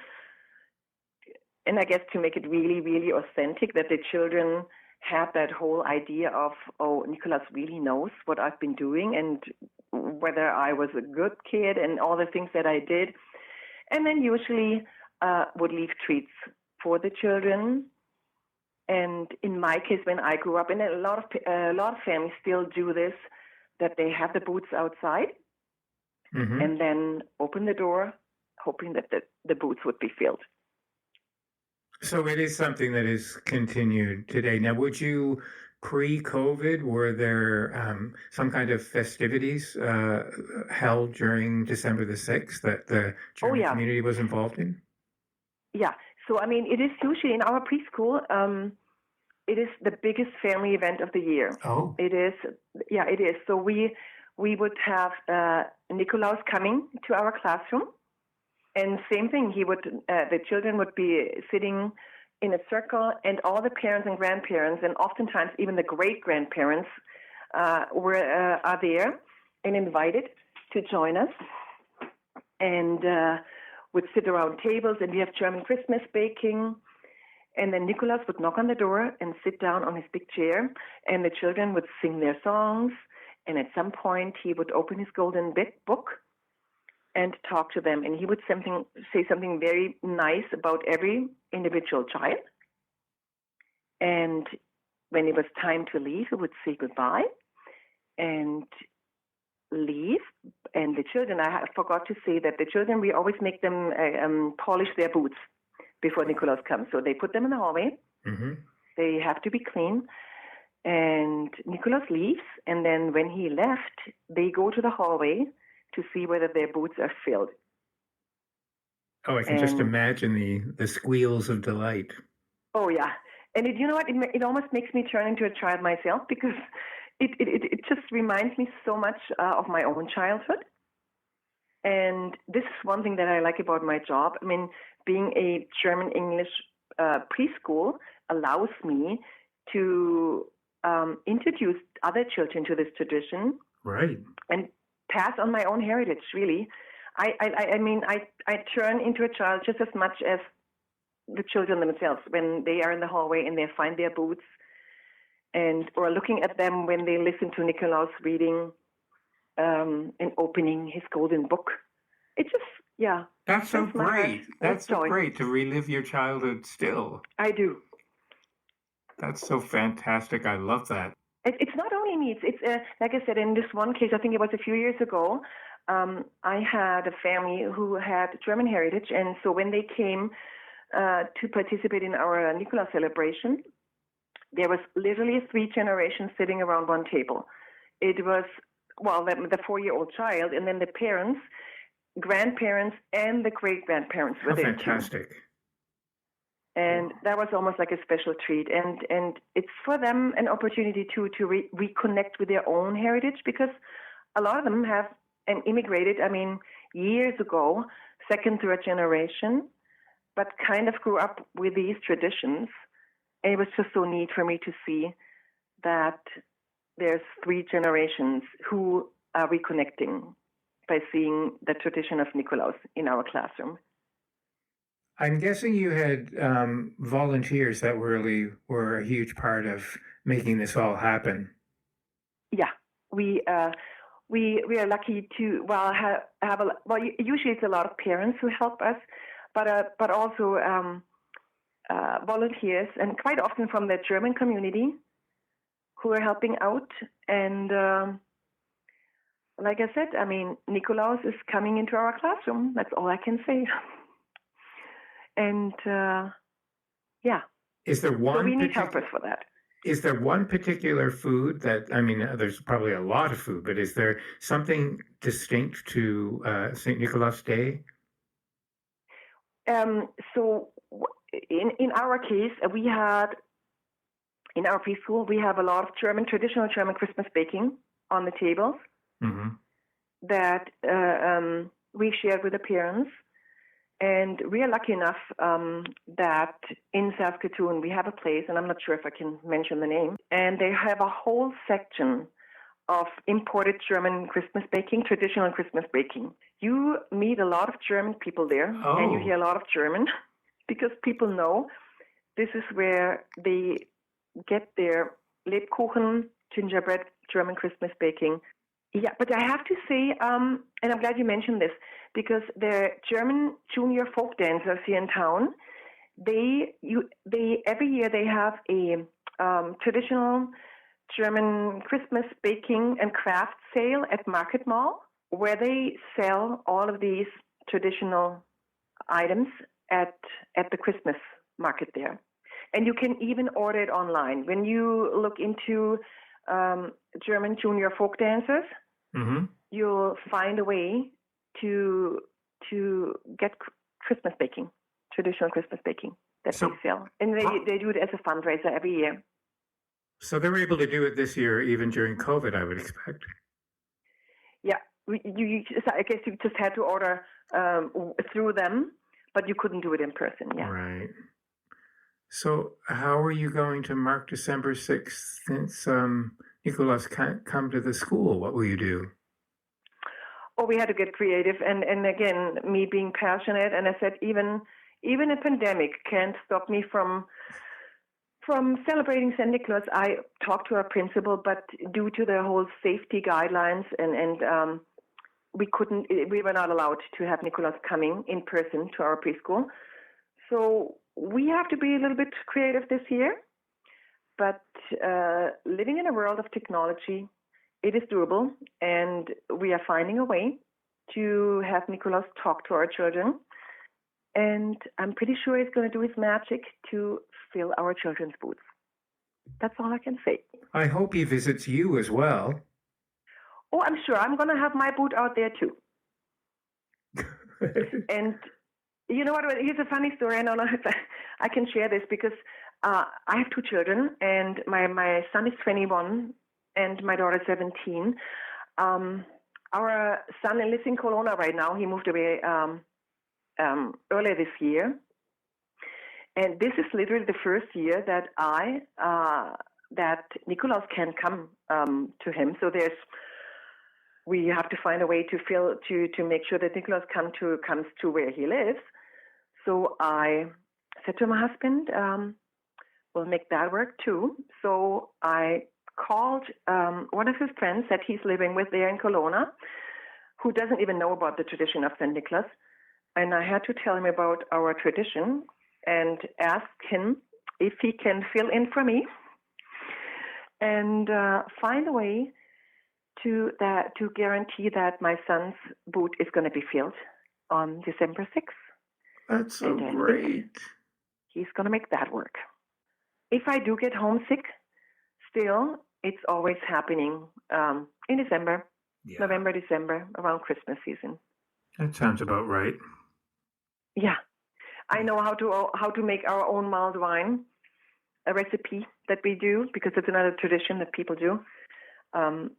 And I guess to make it really, really authentic, that the children had that whole idea of, oh, Nikolaus really knows what I've been doing and whether I was a good kid and all the things that I did. And then usually would leave treats for the children. And in my case, when I grew up, and a lot of families still do this, that they have the boots outside, mm-hmm. and then open the door, hoping that the boots would be filled. So it is something that is continued today. Now, would you, pre-COVID, were there some kind of festivities held during December the 6th that the German community was involved in? Yeah. So, I mean, it is usually in our preschool, it is the biggest family event of the year. Oh. It is. Yeah, it is. So we would have Nikolaus coming to our classroom. And same thing, the children would be sitting in a circle, and all the parents and grandparents, and oftentimes even the great-grandparents are there and invited to join us, and would sit around tables, and we have German Christmas baking, and then Nikolaus would knock on the door and sit down on his big chair, and the children would sing their songs, and at some point he would open his golden book and talk to them. And he would say something very nice about every individual child. And when it was time to leave, he would say goodbye and leave. And the children, I forgot to say that the children, we always make them polish their boots before Nikolaus comes. So they put them in the hallway. Mm-hmm. They have to be clean. And Nikolaus leaves. And then when he left, they go to the hallway to see whether their boots are filled. Oh, I can just imagine the squeals of delight. Oh, yeah. And you know what? It almost makes me turn into a child myself, because it just reminds me so much of my own childhood. And this is one thing that I like about my job. I mean, being a German-English preschool allows me to introduce other children to this tradition. Right. And pass on my own heritage, really. I mean, I turn into a child just as much as the children themselves when they are in the hallway and they find their boots, or looking at them when they listen to Nikolaus reading and opening his golden book. It just, yeah. That's so great. That's so great to relive your childhood still. I do. That's so fantastic. I love that. It's not only me. It's like I said, in this one case, I think it was a few years ago, I had a family who had German heritage, and so when they came to participate in our Nikolaus celebration, there was literally 3 generations sitting around one table. It was, the 4-year-old child, and then the parents, grandparents, and the great-grandparents were there. Fantastic. And that was almost like a special treat. And it's for them an opportunity to reconnect with their own heritage, because a lot of them have immigrated, years ago, 2nd, 3rd generation, but kind of grew up with these traditions. And it was just so neat for me to see that there's 3 generations who are reconnecting by seeing the tradition of Nikolaus in our classroom. I'm guessing you had volunteers that really were a huge part of making this all happen. Yeah, we we are lucky to have usually it's a lot of parents who help us, but also volunteers, and quite often from the German community who are helping out. And like I said, I mean, Nikolaus is coming into our classroom. That's all I can say. And is there one? So we need helpers for that. Is there one particular food that, I mean, there's probably a lot of food, but is there something distinct to St. Nicholas Day? So in our case, we had, in our preschool, we have a lot of traditional German Christmas baking on the tables that we shared with the parents. And we are lucky enough that in Saskatoon we have a place, and I'm not sure if I can mention the name, and they have a whole section of imported German Christmas baking, traditional Christmas baking. You meet a lot of German people there, and you hear a lot of German, because people know this is where they get their Lebkuchen, gingerbread, German Christmas baking. Yeah, but I have to say, and I'm glad you mentioned this, because the German junior folk dancers here in town, they every year they have a traditional German Christmas baking and craft sale at Market Mall, where they sell all of these traditional items at the Christmas market there. And you can even order it online. When you look into German junior folk dancers, you'll find a way to get Christmas baking, traditional Christmas baking that they sell. And they do it as a fundraiser every year. So they were able to do it this year, even during COVID, I would expect. Yeah, I guess you just had to order through them, but you couldn't do it in person, yeah. Right. So how are you going to mark December 6th since Nicholas can't come to the school? What will you do? Oh, we had to get creative. And again, me being passionate, and I said, even a pandemic can't stop me from celebrating St. Nicholas. I talked to our principal, but due to the whole safety guidelines and we were not allowed to have Nicholas coming in person to our preschool. So we have to be a little bit creative this year, but living in a world of technology, it is doable, and we are finding a way to have Nicholas talk to our children. And I'm pretty sure he's going to do his magic to fill our children's boots. That's all I can say. I hope he visits you as well. Oh, I'm sure. I'm going to have my boot out there too. And you know what? Here's a funny story. I don't know if I can share this, because I have two children, and my son is 21 and my daughter is 17. Our son lives in Kelowna right now. He moved away earlier this year. And this is literally the first year that that Nicholas can come to him. So we have to find a way to make sure that Nicholas comes to where he lives. So I said to my husband, we'll make that work too. So I called one of his friends that he's living with there in Kelowna, who doesn't even know about the tradition of St. Nicholas. And I had to tell him about our tradition and ask him if he can fill in for me and find a way to guarantee that my son's boot is going to be filled on December 6th. That's so great. He's going to make that work. If I do get homesick, still, it's always happening in December, November, December, around Christmas season. That sounds about right. Yeah. I know how to make our own mulled wine, a recipe that we do, because it's another tradition that people do,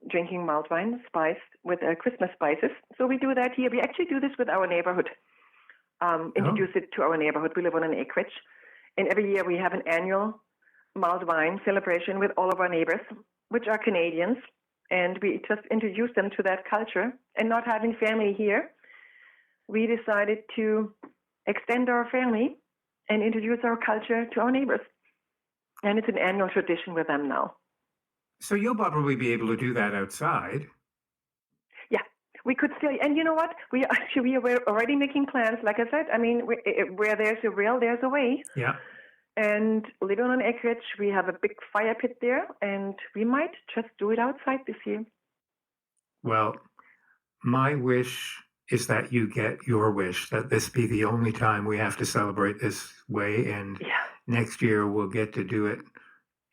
drinking mulled wine spiced with Christmas spices. So we do that here. We actually do this with our neighborhood, introduce it to our neighborhood. We live on an acreage. And every year we have an annual mulled wine celebration with all of our neighbors, which are Canadians. And we just introduce them to that culture. And not having family here, we decided to extend our family and introduce our culture to our neighbors. And it's an annual tradition with them now. So you'll probably be able to do that outside. we could still, and you know what? We were already making plans. Like I said, I mean, where there's a will, there's a way. Yeah. And living on an acreage, we have a big fire pit there, and we might just do it outside this year. Well, my wish is that you get your wish, that this be the only time we have to celebrate this way. And next year we'll get to do it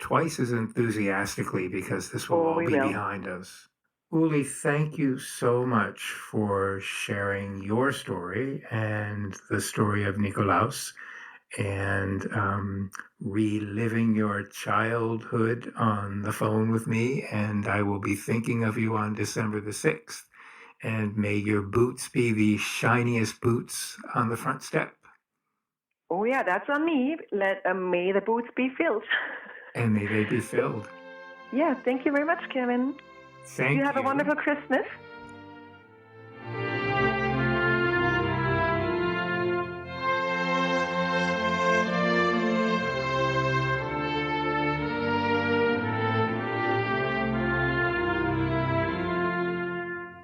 twice as enthusiastically because this will all be behind us. Uli, thank you so much for sharing your story and the story of Nikolaus and reliving your childhood on the phone with me. And I will be thinking of you on December the 6th. And may your boots be the shiniest boots on the front step. Oh, yeah, that's on me. May the boots be filled. And may they be filled. Yeah, thank you very much, Kevin. Thank you. You have a wonderful Christmas.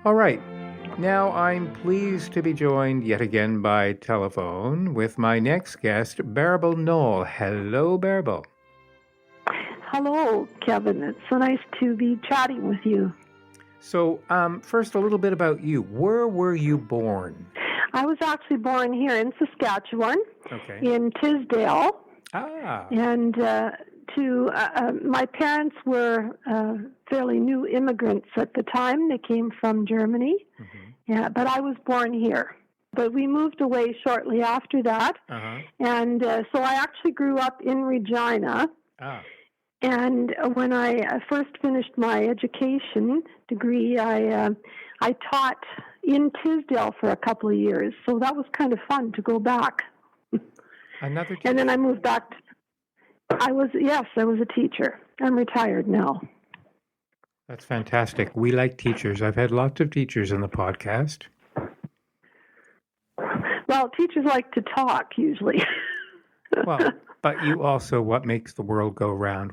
All right. Now I'm pleased to be joined yet again by telephone with my next guest, Bärbel Knoll. Hello, Bärbel. Hello, Kevin. It's so nice to be chatting with you. So, first, a little bit about you. Where were you born? I was actually born here in Saskatchewan, in Tisdale. Ah. And my parents were fairly new immigrants at the time. They came from Germany. Mm-hmm. Yeah, but I was born here. But we moved away shortly after that. Uh-huh. And so I actually grew up in Regina. Ah. And when I first finished my education degree, I taught in Tisdale for a couple of years. So that was kind of fun to go back. Another teacher? And then I moved back. I was a teacher. I'm retired now. That's fantastic. We like teachers. I've had lots of teachers in the podcast. Well, teachers like to talk usually. Well, but you also, what makes the world go round?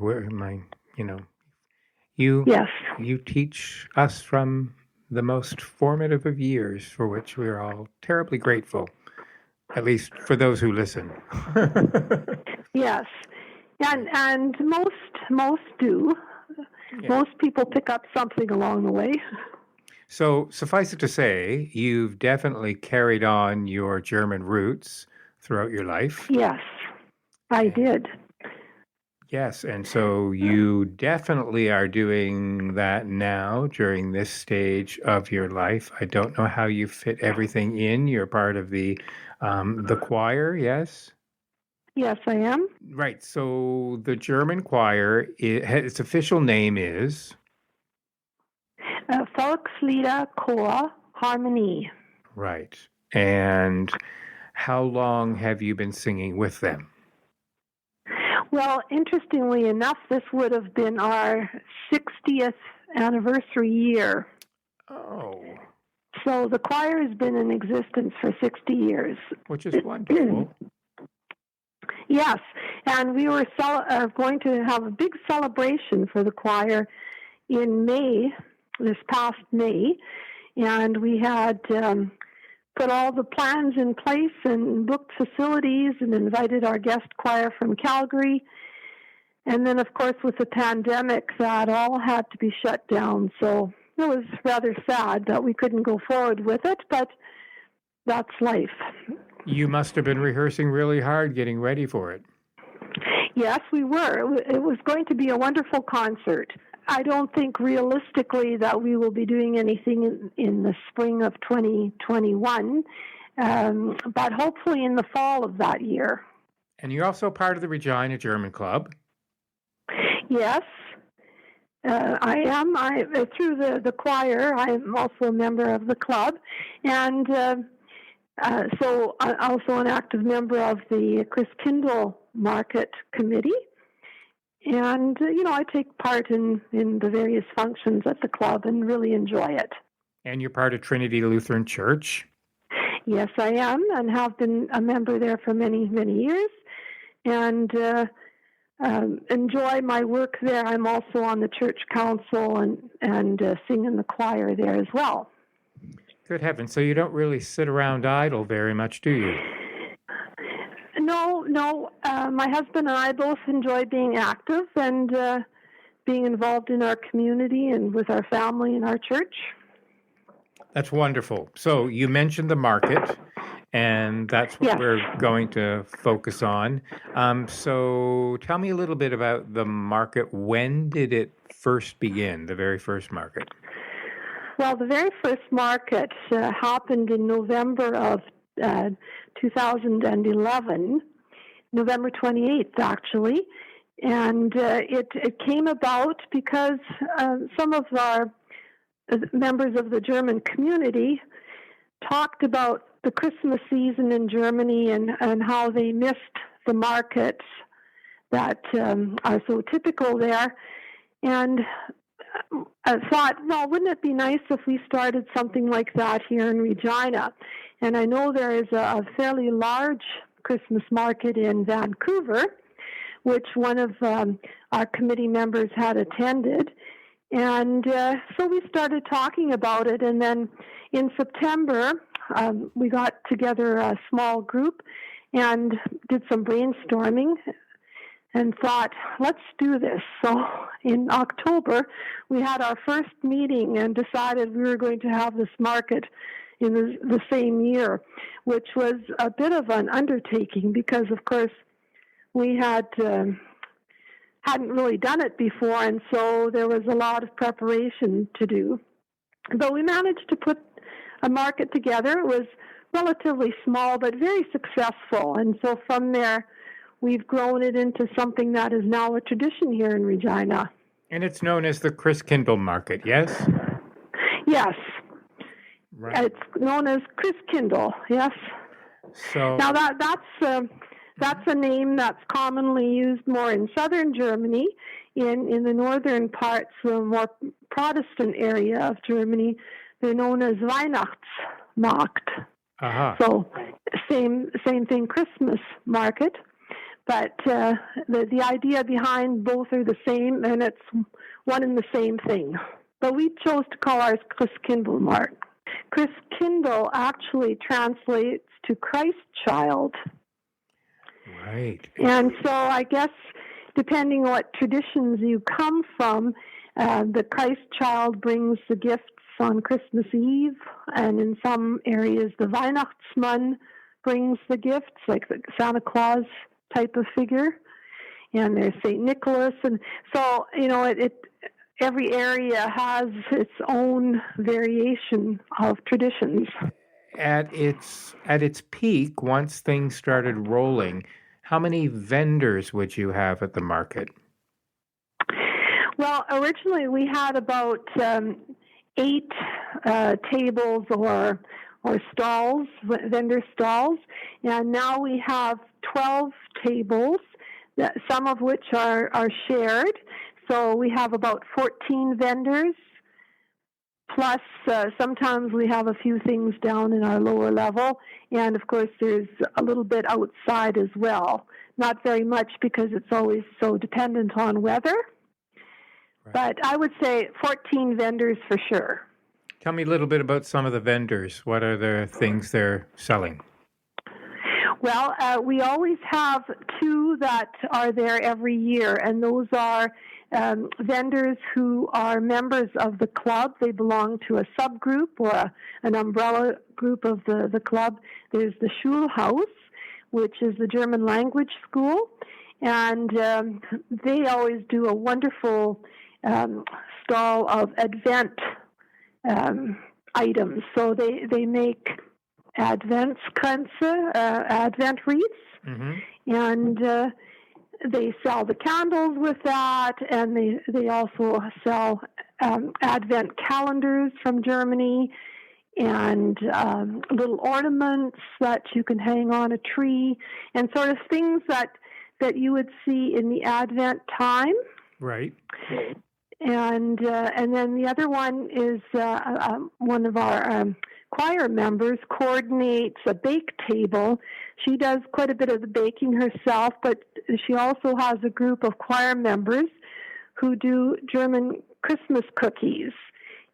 You teach us from the most formative of years, for which we are all terribly grateful, at least for those who listen. Yes, and most do. Yeah. Most people pick up something along the way. So suffice it to say, you've definitely carried on your German roots throughout your life. Yes, I did. Yes, and so you definitely are doing that now during this stage of your life. I don't know how you fit everything in. You're part of the choir, yes? Yes, I am. Right. So the German choir, its official name is? Volkslieder Chor Harmonie. Right. And how long have you been singing with them? Well, interestingly enough, this would have been our 60th anniversary year. Oh. So the choir has been in existence for 60 years. Which is wonderful. Yes, and we were going to have a big celebration for the choir in May, this past May, and we had put all the plans in place and booked facilities and invited our guest choir from Calgary. And then, of course, with the pandemic, that all had to be shut down. So it was rather sad that we couldn't go forward with it, but that's life. You must have been rehearsing really hard getting ready for it. Yes, we were. It was going to be a wonderful concert. I don't think realistically that we will be doing anything in the spring of 2021, but hopefully in the fall of that year. And you're also part of the Regina German Club. Yes, I am. Through the choir, I'm also a member of the club, and so I'm also an active member of the Christkindl Market Committee. And, I take part in the various functions at the club and really enjoy it. And you're part of Trinity Lutheran Church? Yes, I am, and have been a member there for many, many years. And enjoy my work there. I'm also on the church council and sing in the choir there as well. Good heavens. So you don't really sit around idle very much, do you? No. My husband and I both enjoy being active and being involved in our community and with our family and our church. That's wonderful. So you mentioned the market, and that's what we're going to focus on. So tell me a little bit about the market. When did it first begin, the very first market? Well, the very first market happened in November of 2011, November 28th, actually. And it came about because some of our members of the German community talked about the Christmas season in Germany and how they missed the markets that are so typical there. And I thought, well, wouldn't it be nice if we started something like that here in Regina? And I know there is a fairly large Christmas market in Vancouver, which one of our committee members had attended. And so we started talking about it. And then in September, we got together a small group and did some brainstorming and thought, let's do this. So in October, we had our first meeting and decided we were going to have this market in the same year, which was a bit of an undertaking because, of course, we hadn't really done it before, and so there was a lot of preparation to do. But we managed to put a market together. It was relatively small, but very successful. And so from there, we've grown it into something that is now a tradition here in Regina. And it's known as the Christkindl Market, yes? Yes. Right. It's known as Christkindl, yes. So now that's a name that's commonly used more in southern Germany. In the northern parts, the more Protestant area of Germany, they're known as Weihnachtsmarkt. Uh-huh. So same thing, Christmas market. But the idea behind both are the same, and it's one and the same thing. But we chose to call ours Christkindl Markt. Christkindl actually translates to Christ child. Right. And so I guess depending on what traditions you come from, the Christ child brings the gifts on Christmas Eve, and in some areas the Weihnachtsmann brings the gifts, like the Santa Claus type of figure, and there's St. Nicholas. And so, every area has its own variation of traditions. At its peak, once things started rolling, how many vendors would you have at the market? Well, originally we had about 8 tables or stalls, vendor stalls, and now we have 12 tables, some of which are shared. So we have about 14 vendors, plus sometimes we have a few things down in our lower level, and of course there's a little bit outside as well. Not very much because it's always so dependent on weather, right. But I would say 14 vendors for sure. Tell me a little bit about some of the vendors. What are the things they're selling? Well, we always have 2 that are there every year, and those are vendors who are members of the club. They belong to a subgroup or an umbrella group of the club. There's the Schulhaus, which is the German language school, and they always do a wonderful stall of Advent items. So they make Adventskränze, Advent wreaths, mm-hmm. and they sell the candles with that, and they also sell Advent calendars from Germany and little ornaments that you can hang on a tree, and sort of things that you would see in the Advent time. Right. And then the other one is one of our choir members coordinates a bake table. She does quite a bit of the baking herself, but she also has a group of choir members who do German Christmas cookies.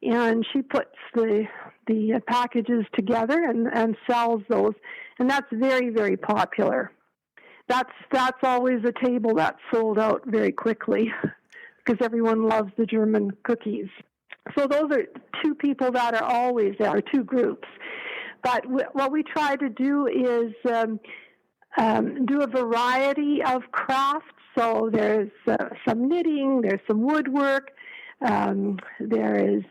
And she puts the the packages together and sells those, and that's very, very popular. That's always a table that's sold out very quickly because everyone loves the German cookies. So those are two people that are always there, or two groups. But what we try to do is do a variety of crafts. So there's some knitting, there's some woodwork, there is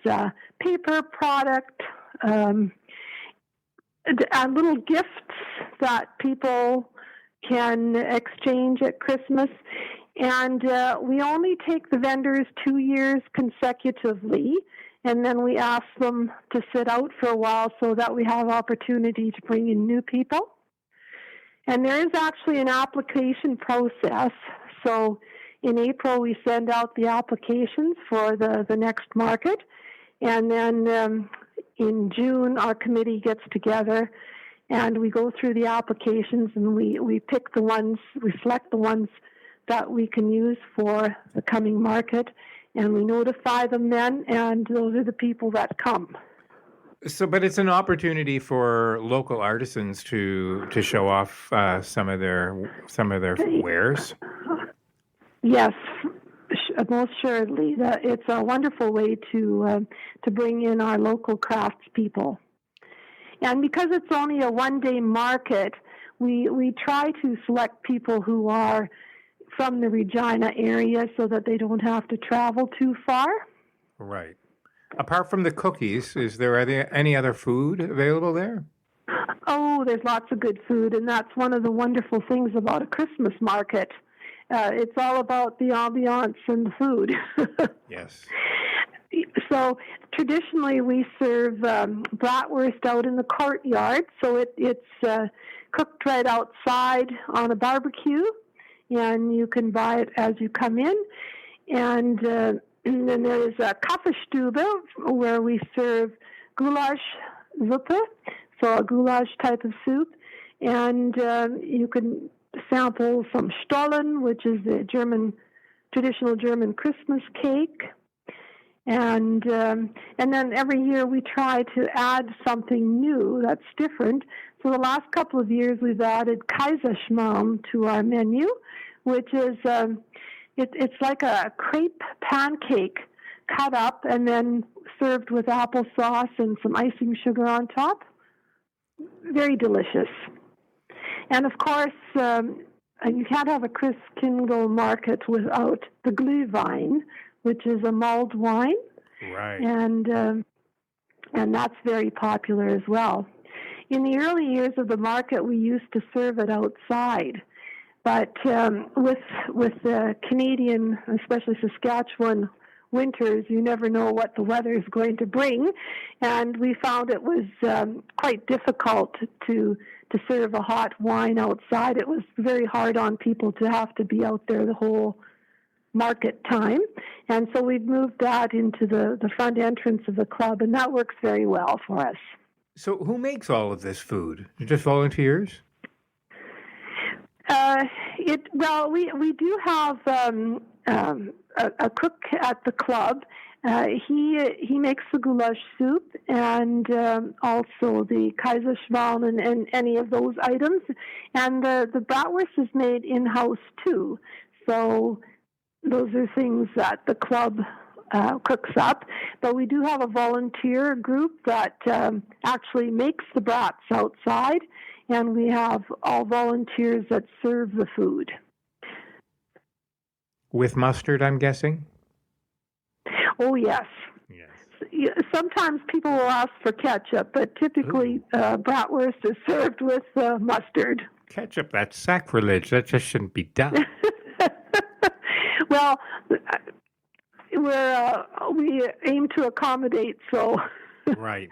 paper product, little gifts that people can exchange at Christmas. And we only take the vendors 2 years consecutively, and then we ask them to sit out for a while so that we have opportunity to bring in new people. And there is actually an application process. So in April, we send out the applications for the next market. And then in June, our committee gets together and we go through the applications and we pick the ones, we select the ones that we can use for the coming market. And we notify them then, and those are the people that come. So, but it's an opportunity for local artisans to show off some of their wares. Yes, most assuredly. It's a wonderful way to bring in our local craftspeople. And because it's only a one-day market, we try to select people who are from the Regina area so that they don't have to travel too far. Right. Apart from the cookies, is there any other food available there? Oh, there's lots of good food, and that's one of the wonderful things about a Christmas market. It's all about the ambiance and the food. Yes. So traditionally we serve bratwurst out in the courtyard, so it's cooked right outside on a barbecue, and you can buy it as you come in. And then there is a Kaffeestube where we serve Gulaschsuppe, so a goulash type of soup. And you can sample some Stollen, which is the traditional German Christmas cake. And then every year we try to add something new that's different. So the last couple of years we've added Kaiserschmarrn to our menu, which is it's like a crepe pancake cut up and then served with applesauce and some icing sugar on top. Very delicious. And of course, you can't have a Christkindl market without the Glühwein, which is a mulled wine. Right. And that's very popular as well. In the early years of the market, we used to serve it outside. But with the Canadian, especially Saskatchewan winters, you never know what the weather is going to bring. And we found it was quite difficult to serve a hot wine outside. It was very hard on people to have to be out there the whole market time. And so we've moved that into the front entrance of the club, and that works very well for us. So who makes all of this food? Just volunteers? We do have a cook at the club. He makes the goulash soup and also the Kaiserschmarrn and any of those items. And the bratwurst is made in-house too. So those are things that the club cooks up. But we do have a volunteer group that actually makes the brats outside, and we have all volunteers that serve the food. With mustard, I'm guessing? Oh, yes. Yes. Sometimes people will ask for ketchup, but typically bratwurst is served with mustard. Ketchup, that's sacrilege. That just shouldn't be done. Well, we aim to accommodate, so. Right.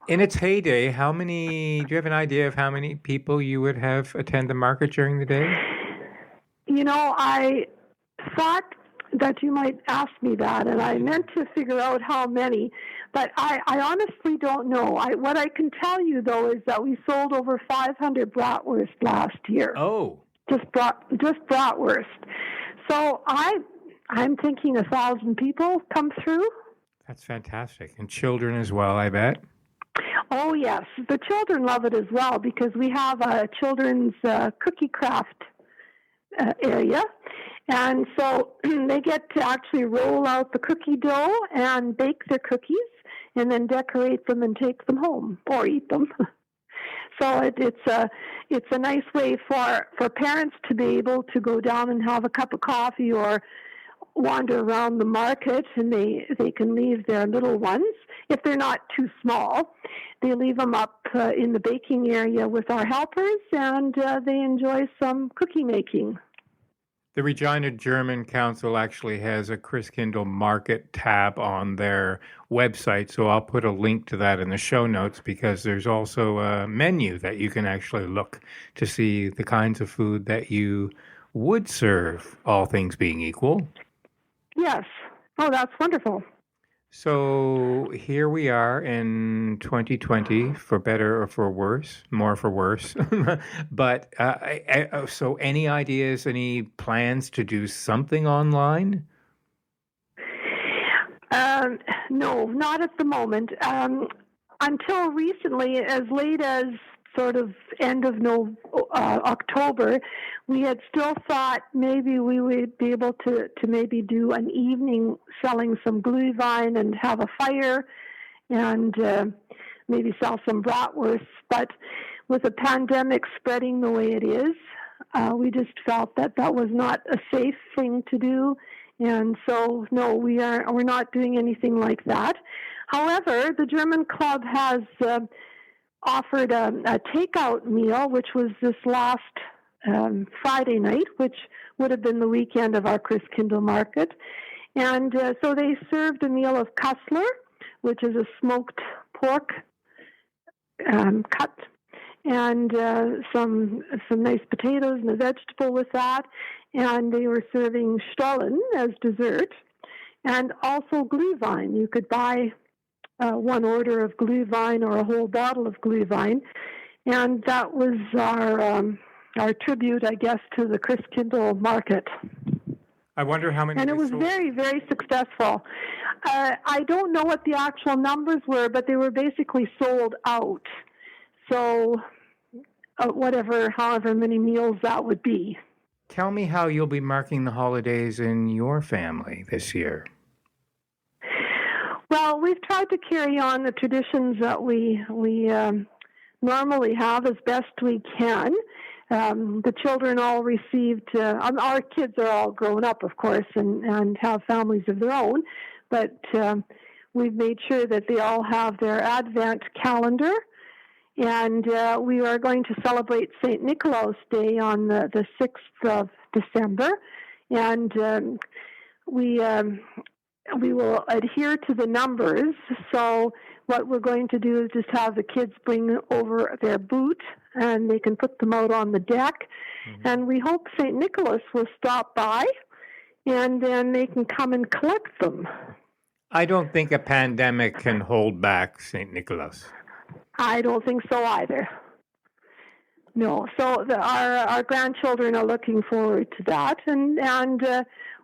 In its heyday, do you have an idea of how many people you would have attend the market during the day? You know, I thought that you might ask me that, and I meant to figure out how many, but I honestly don't know. What I can tell you, though, is that we sold over 500 bratwurst last year. Oh. Just bratwurst. So I'm thinking 1,000 people come through. That's fantastic. And children as well, I bet. Oh, yes. The children love it as well because we have a children's cookie craft area. And so they get to actually roll out the cookie dough and bake their cookies and then decorate them and take them home or eat them. So it's a nice way for parents to be able to go down and have a cup of coffee or wander around the market, and they can leave their little ones. If they're not too small, they leave them up in the baking area with our helpers, and they enjoy some cookie making. The Regina German Council actually has a Christkindl Market tab on their website, so I'll put a link to that in the show notes because there's also a menu that you can actually look to see the kinds of food that you would serve, all things being equal. Yes. Oh, that's wonderful. So here we are in 2020, for better or for worse, more for worse. But so any ideas, any plans to do something online? No, not at the moment. Until recently, as late as sort of end of October, we had still thought maybe we would be able to maybe do an evening selling some glühwein and have a fire and maybe sell some bratwursts. But with the pandemic spreading the way it is, we just felt that was not a safe thing to do. And so, no, we're not doing anything like that. However, the German Club has offered a takeout meal, which was this last Friday night, which would have been the weekend of our Christkindl Market. And so they served a meal of Kassler, which is a smoked pork cut, and some nice potatoes and a vegetable with that. And they were serving Stollen as dessert, and also glühwein. You could buy one order of glühwein or a whole bottle of glühwein, and that was our tribute, I guess, to the Christkindl Market. I wonder how many. And it was very, very successful. I don't know what the actual numbers were, but they were basically sold out. So, however many meals that would be. Tell me how you'll be marking the holidays in your family this year. Well, we've tried to carry on the traditions that we normally have as best we can. The children all received, our kids are all grown up, of course, and have families of their own, but we've made sure that they all have their Advent calendar, and we are going to celebrate St. Nicholas Day on the 6th of December, and we will adhere to the numbers. So what we're going to do is just have the kids bring over their boot, and they can put them out on the deck. Mm-hmm. And we hope St. Nicholas will stop by, and then they can come and collect them. I don't think a pandemic can hold back St. Nicholas. I don't think so either. No. So our grandchildren are looking forward to that, and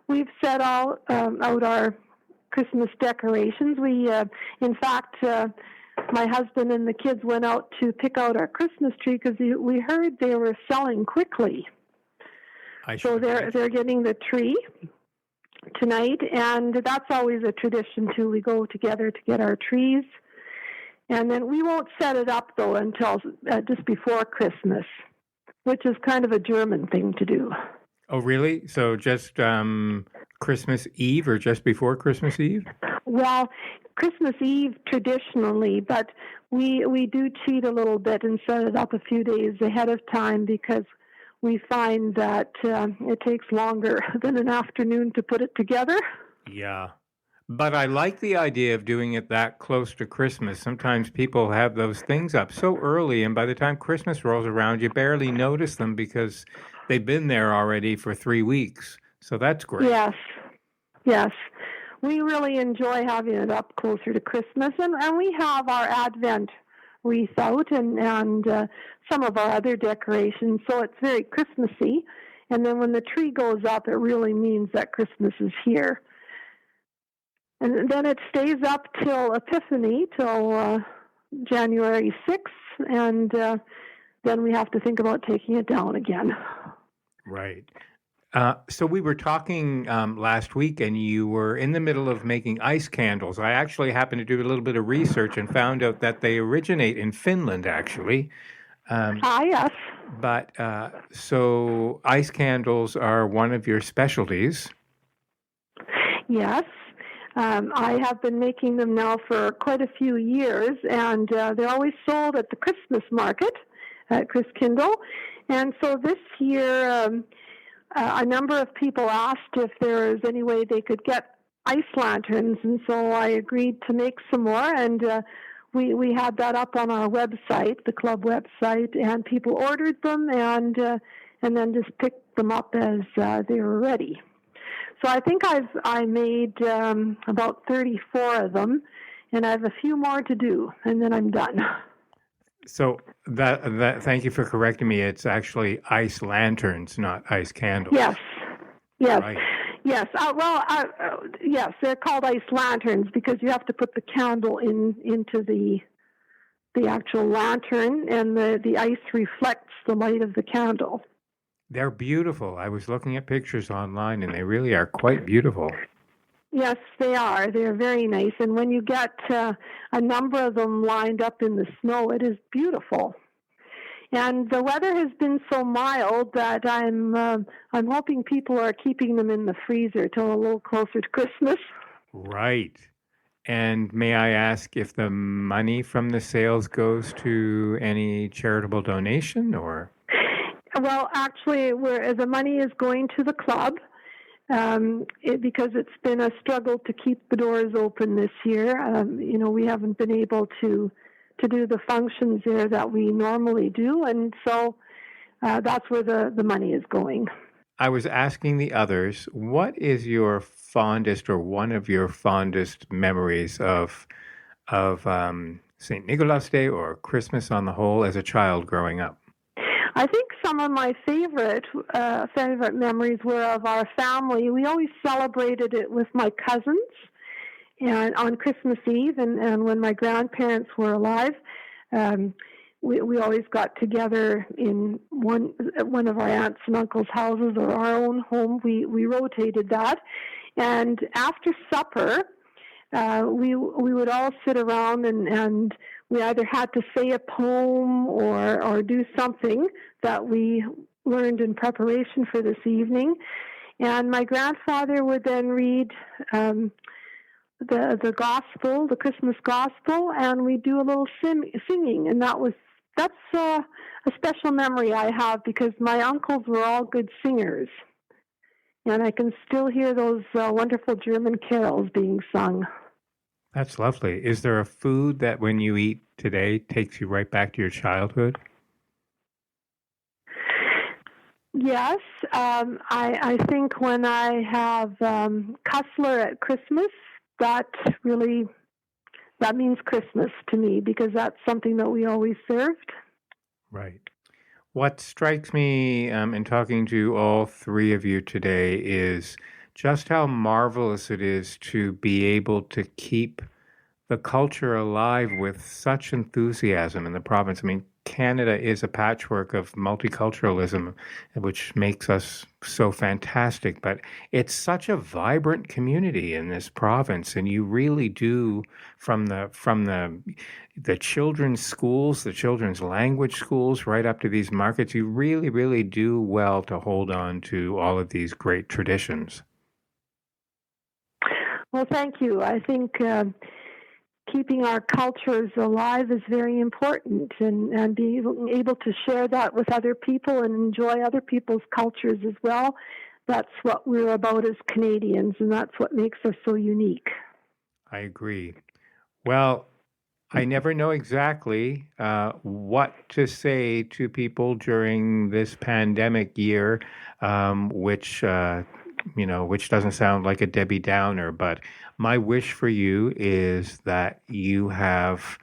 we've set out our Christmas decorations. We, in fact, my husband and the kids went out to pick out our Christmas tree because we heard they were selling quickly. So they're getting the tree tonight, and that's always a tradition too. We go together to get our trees, and then we won't set it up though until just before Christmas, which is kind of a German thing to do. Oh, really? So just Christmas Eve or just before Christmas Eve? Well, Christmas Eve traditionally, but we do cheat a little bit and set it up a few days ahead of time because we find that it takes longer than an afternoon to put it together. Yeah. But I like the idea of doing it that close to Christmas. Sometimes people have those things up so early, and by the time Christmas rolls around, you barely notice them because they've been there already for 3 weeks. So that's great. Yes. We really enjoy having it up closer to Christmas, and we have our Advent wreath out and some of our other decorations, so it's very Christmassy. And then when the tree goes up, it really means that Christmas is here. And then it stays up till Epiphany, till January 6th, and then we have to think about taking it down again. Right. So we were talking last week, and you were in the middle of making ice candles. I actually happened to do a little bit of research and found out that they originate in Finland, actually. Yes. But so ice candles are one of your specialties. Yes. I have been making them now for quite a few years, and they're always sold at the Christmas market at Christkindl. And so this year, a number of people asked if there was any way they could get ice lanterns, and so I agreed to make some more, and we had that up on our website, the club website, and people ordered them and then just picked them up as they were ready. So I think I made about 34 of them, and I have a few more to do, and then I'm done. So that thank you for correcting me. It's actually ice lanterns, not ice candles. Yes. Right. Yes. Yes, they're called ice lanterns because you have to put the candle into the actual lantern, and the ice reflects the light of the candle. They're beautiful. I was looking at pictures online, and they really are quite beautiful. Yes, they are. They're very nice. And when you get a number of them lined up in the snow, it is beautiful. And the weather has been so mild that I'm hoping people are keeping them in the freezer till a little closer to Christmas. Right. And may I ask if the money from the sales goes to any charitable donation, or? Well, actually, the money is going to the club. Because it's been a struggle to keep the doors open this year. We haven't been able to do the functions there that we normally do, and so that's where the money is going. I was asking the others, what is your fondest or one of your fondest memories of St. Nicholas Day or Christmas on the whole as a child growing up? I think some of my favorite memories were of our family. We always celebrated it with my cousins, and on Christmas Eve, and when my grandparents were alive, we always got together in one of our aunts and uncles' houses or our own home. We rotated that, and after supper, we would all sit around and we either had to say a poem or do something that we learned in preparation for this evening. And my grandfather would then read the gospel, the Christmas gospel, and we do a little singing. And that's a special memory I have because my uncles were all good singers. And I can still hear those wonderful German carols being sung. That's lovely. Is there a food that when you eat today takes you right back to your childhood? Yes. I think when I have Kussler at Christmas, that means Christmas to me because that's something that we always served. Right. What strikes me in talking to all three of you today is just how marvelous it is to be able to keep the culture alive with such enthusiasm in the province. I mean, Canada is a patchwork of multiculturalism, which makes us so fantastic, but it's such a vibrant community in this province, and you really do, from the children's schools, the children's language schools, right up to these markets, you really, really do well to hold on to all of these great traditions. Well, thank you. I think keeping our cultures alive is very important, and being able to share that with other people and enjoy other people's cultures as well. That's what we're about as Canadians, and that's what makes us so unique. I agree. Well, I never know exactly what to say to people during this pandemic year, which doesn't sound like a Debbie Downer, but my wish for you is that you have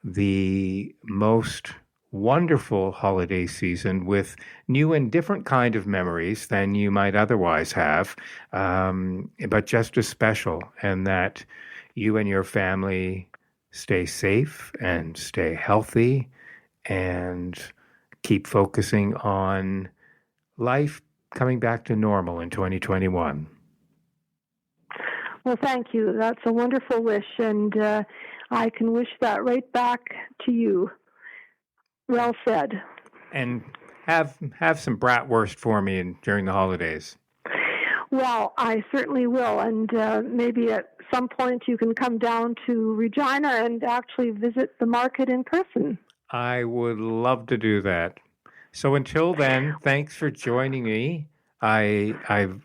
the most wonderful holiday season with new and different kind of memories than you might otherwise have, but just as special, and that you and your family stay safe and stay healthy and keep focusing on life coming back to normal in 2021. Well, thank you. That's a wonderful wish, and I can wish that right back to you. Well said. And have some bratwurst for me during the holidays. Well, I certainly will, and maybe at some point you can come down to Regina and actually visit the market in person. I would love to do that. So until then, thanks for joining me. I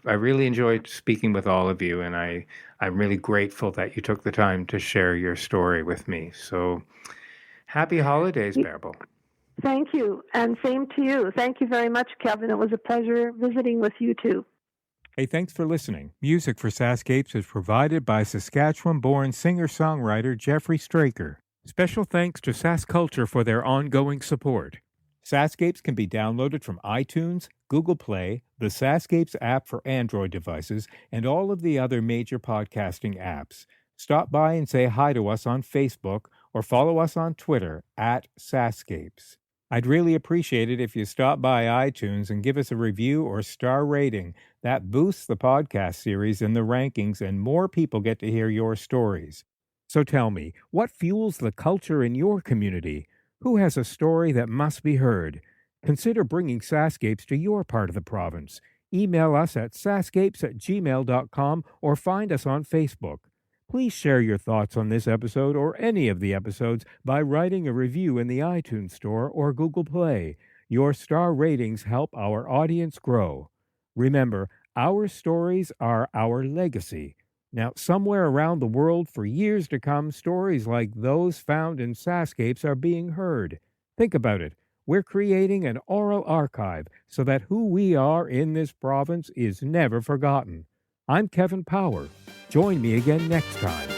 really enjoyed speaking with all of you, and I'm really grateful that you took the time to share your story with me. So happy holidays, Bärbel. Thank you, and same to you. Thank you very much, Kevin. It was a pleasure visiting with you too. Hey, thanks for listening. Music for SaskScapes is provided by Saskatchewan-born singer-songwriter Jeffrey Straker. Special thanks to SaskCulture for their ongoing support. SaskScapes can be downloaded from iTunes, Google Play, the SaskScapes app for Android devices, and all of the other major podcasting apps. Stop by and say hi to us on Facebook or follow us on Twitter @SaskScapes. I'd really appreciate it if you stop by iTunes and give us a review or star rating. That boosts the podcast series in the rankings and more people get to hear your stories. So tell me, what fuels the culture in your community? Who has a story that must be heard? Consider bringing SaskScapes to your part of the province. Email us at saskapes@gmail.com or find us on Facebook. Please share your thoughts on this episode or any of the episodes by writing a review in the iTunes Store or Google Play. Your star ratings help our audience grow. Remember, our stories are our legacy. Now, somewhere around the world for years to come, stories like those found in SaskScapes are being heard. Think about it. We're creating an oral archive so that who we are in this province is never forgotten. I'm Kevin Power. Join me again next time.